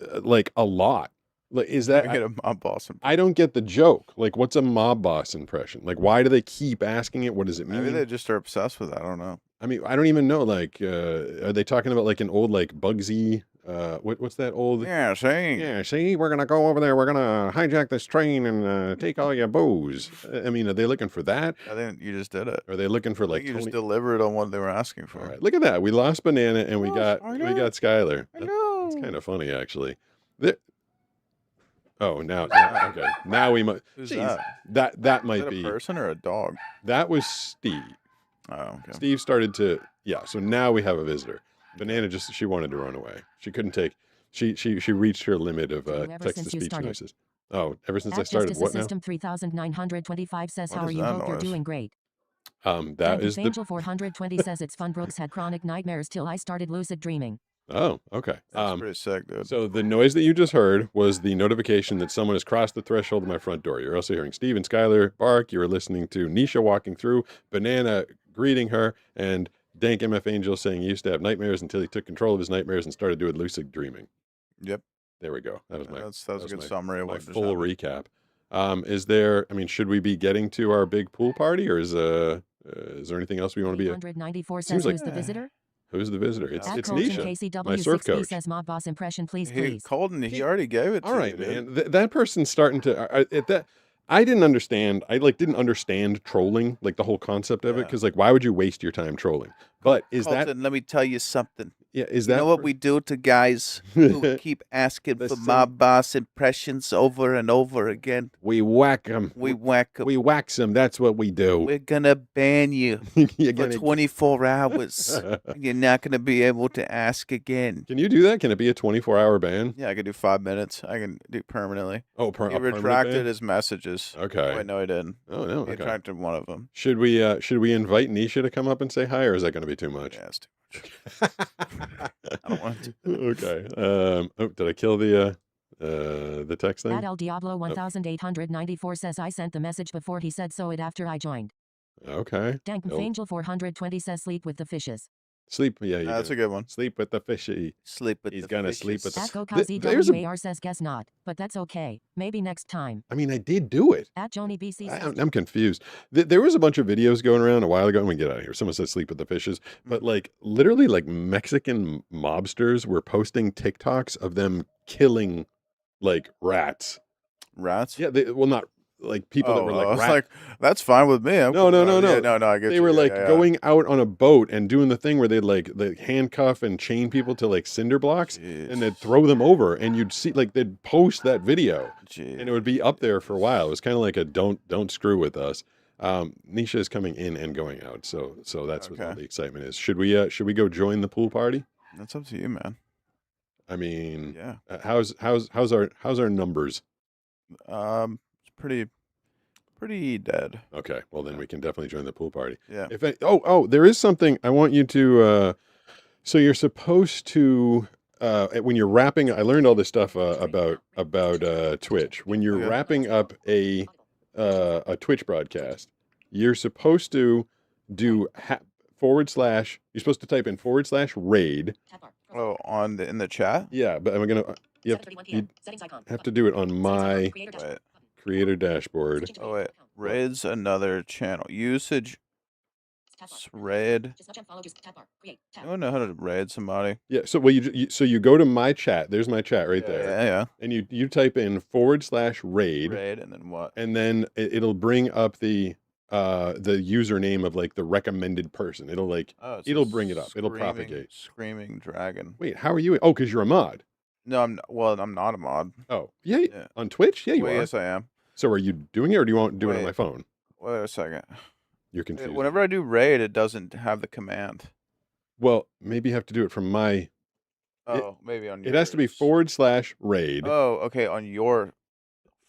a lot. Like is that? I get a boss. I don't get the joke. Like, what's a mob boss impression? Like, why do they keep asking it? What does it mean? Maybe they just are obsessed with it. I don't know. I mean, I don't even know. Like, are they talking about like an old like Bugsy what's that old? Yeah, see, we're gonna go over there. We're gonna hijack this train and take all your booze. I mean, are they looking for that? I think you just did it. Are they looking for I like think you just Tony? delivered on what they were asking for. All right, look at that. We lost Banana and we got Skylar. I know. It's kind of funny actually. Oh, now okay. Now we might. Who's Jeez, that? That Is might that be a person or a dog? That was Steve. Oh, okay. Steve started to so now we have a visitor. Banana she wanted to run away. She couldn't take she reached her limit of text to speech noises. Oh, ever since I started Justice what now? System 3925 says, What how are is you? that Hope you're noise? doing great. That is Angel 420 says it's fun. Brooks had chronic nightmares till I started lucid dreaming. Oh, okay. That's pretty sick, dude. So the noise that you just heard was the notification that someone has crossed the threshold of my front door. You're also hearing Steve and Skylar bark. You were listening to Nisha walking through, Banana greeting her, and Dank MF Angel saying he used to have nightmares until he took control of his nightmares and started doing lucid dreaming. Yep. There we go. That was That was a good summary of my what just full happened. recap. Is there? I mean, should we be getting to our big pool party, or is there anything else we want to be? 194 Seems says, like- who's the visitor? Who's the visitor? It's At Colton Nisha, my surf KCW6B coach. says mob boss impression, please. Colton, he already gave it to All right, you, dude. man. That person's starting to. I didn't understand. I didn't understand trolling, like the whole concept of it, because why would you waste your time trolling? But is Colton, let me tell you something. Yeah, is you that know what we do to guys who keep asking for mob boss impressions over and over again? We whack them. We whack them. We wax them. That's what we do. We're gonna ban you You're for gonna- 24 hours. You're not gonna be able to ask again. Can you do that? Can it be a 24-hour ban? Yeah, I could do 5 minutes. I can do permanently. Oh, he a permanent retracted ban? his messages. Okay. Wait, no, he didn't. Oh no. He Okay. retracted one of them. Should we invite Nisha to come up and say hi, or is that going to be too much? Yeah, it's too much. I don't want to. Okay. Did I kill the text thing? At El Diablo 1894 says I sent the message before he said so it after I joined. Okay. Dank Nope. Angel 420 says sleep with the fishes. Sleep. Yeah, That's a good one. Sleep with the fishy. Sleep with He's the gonna fishes. sleep with At the. There's a, GoCowZWAR says guess not, but that's okay. Maybe next time. I mean, I did do it. At Joni BC says I'm confused. There was a bunch of videos going around a while ago. We get out of here. Someone said sleep with the fishes, but like literally, like Mexican mobsters were posting TikToks of them killing like rats. Rats? Yeah. Well, not like people that were I like was rat. like, that's fine with me. I'm No, cool no, with no, that. no. Yeah, no, I get They you. were Yeah, like yeah, yeah. going out on a boat and doing the thing where they'd like handcuff and chain people to like cinder blocks and they'd throw them over and you'd see like they'd post that video and it would be up there for a while. It was kind of like a don't screw with us. Nisha is coming in and going out, so that's what all the excitement is. Should we go join the pool party? That's up to you, man. I mean, Yeah. How's our numbers? It's pretty dead. Okay, well then we can definitely join the pool party. Yeah. There is something I want you to. So you're supposed to when you're wrapping. I learned all this stuff about Twitch. When you're wrapping up a Twitch broadcast, you're supposed to do / You're supposed to type in /raid. Oh, in the chat? Yeah, but I'm gonna. You have to do it on my creator dashboard. Oh wait, raid's another channel. Usage. Raid. I don't know how to raid somebody. Yeah. So you go to my chat. There's my chat right there. Yeah. And you type in /raid. Raid, and then what? And then it'll bring up the username of like the recommended person. It'll like it'll bring it up. It'll propagate. Screaming dragon. Wait, how are you? Oh, because you're a mod. No, I'm not a mod. Oh, yeah. On Twitch? Yeah, you Wait, are. yes, I am. So are you doing it, or do you want to do it on my phone? Wait a second. You're confused. Whenever I do raid, it doesn't have the command. Well, maybe you have to do it from my. Oh, maybe on. It has to be /raid. Oh, okay.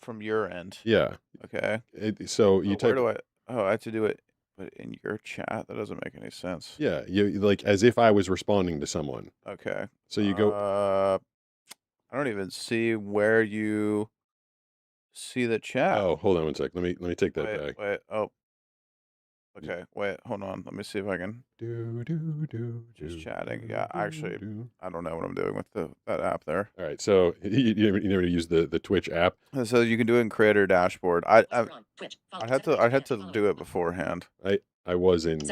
From your end. Yeah. Okay. So you type. Where do I have to do it, but in your chat. That doesn't make any sense. Yeah, you like as if I was responding to someone. Okay. So you go. I don't even see where you see the chat. Oh, hold on one sec. Let me take that back. Wait. Oh. Okay. Wait. Hold on. Let me see if I can. Just chatting. Yeah. Actually, I don't know what I'm doing with that app there. All right. So you never use the Twitch app. So you can do it in creator dashboard. I had to do it beforehand. I was in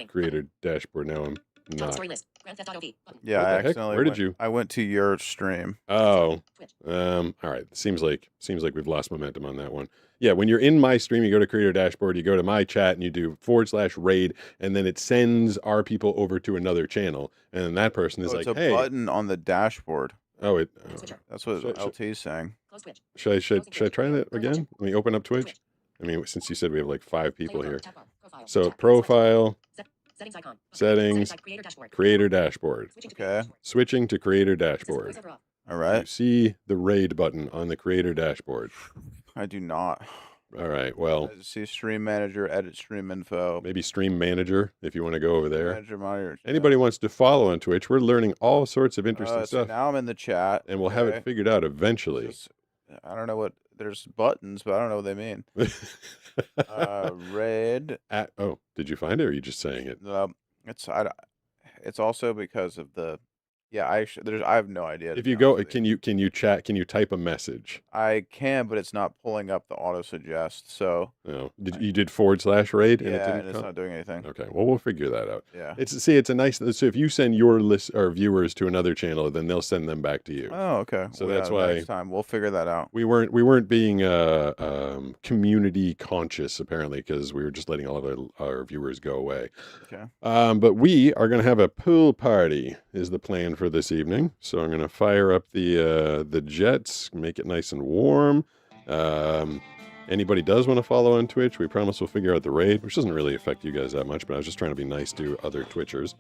creator dashboard. Now I'm not. Yeah, What I the heck? accidentally Where did went- you? I went to your stream. Oh, all right. Seems like we've lost momentum on that one. Yeah, when you're in my stream, you go to creator dashboard, you go to my chat, and you do /raid, and then it sends our people over to another channel, and then that person is It's like, a "Hey, button on the dashboard. oh, That's what Should- LT's saying. should I try that again? Let me open up Twitch. I mean, since you said we have like 5 people here, so profile, settings, creator dashboard. Okay. Switching to creator dashboard. All You right. see the raid button on the creator dashboard. I do not. All right. Well, I see stream manager, edit stream info. maybe stream manager if you want to go over there. Manager monitor. Anybody wants to follow on Twitch, we're learning all sorts of interesting So stuff, now I'm in the chat. and we'll have it okay? figured out eventually. Just- I don't know what. There's buttons, but I don't know what they mean. Red. Oh, did you find it, or are you just saying it? It's also because of the. Yeah, I have no idea. to If be you go, honest with can you chat? Can you type a message? I can, but it's not pulling up the auto suggest. So No, you did /raid, and it yeah, didn't and it's come? not doing anything. Okay, well, we'll figure that out. Yeah. It's a nice. So if you send your list or viewers to another channel, then they'll send them back to you. Oh, okay. So Well, that's yeah, why next time we'll figure that out. we weren't being community conscious apparently, because we were just letting all of our viewers go away. Okay. But we are going to have a pool party is the plan for this evening. So I'm going to fire up the jets, make it nice and warm. Anybody does want to follow on Twitch, we promise we'll figure out the raid, which doesn't really affect you guys that much, but I was just trying to be nice to other Twitchers.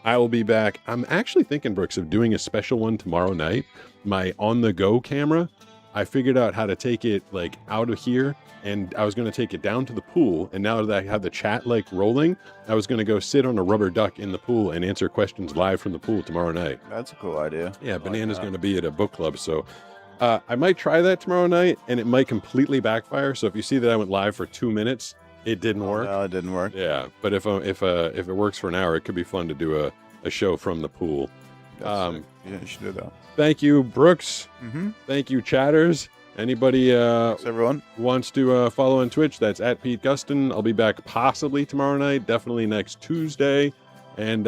I will be back. I'm actually thinking, Brooks, of doing a special one tomorrow night. My on-the-go camera, I figured out how to take it like out of here, and I was going to take it down to the pool. And now that I have the chat like rolling, I was going to go sit on a rubber duck in the pool and answer questions live from the pool tomorrow night. That's a cool idea. Yeah, I like Banana's that. going to be at a book club, so I might try that tomorrow night, and it might completely backfire. So if you see that I went live for 2 minutes, it didn't work. No, it didn't work. Yeah, but if it works for an hour, it could be fun to do a show from the pool. Yeah, you should do that. Thank you, Brooks. Mm-hmm. Thank you, chatters. Anybody Thanks, everyone. wants to follow on Twitch, that's at Pete Gustin. I'll be back possibly tomorrow night, definitely next Tuesday. And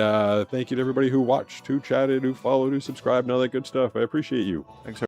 thank you to everybody who watched, who chatted, who followed, who subscribed, and all that good stuff. I appreciate you. Thanks.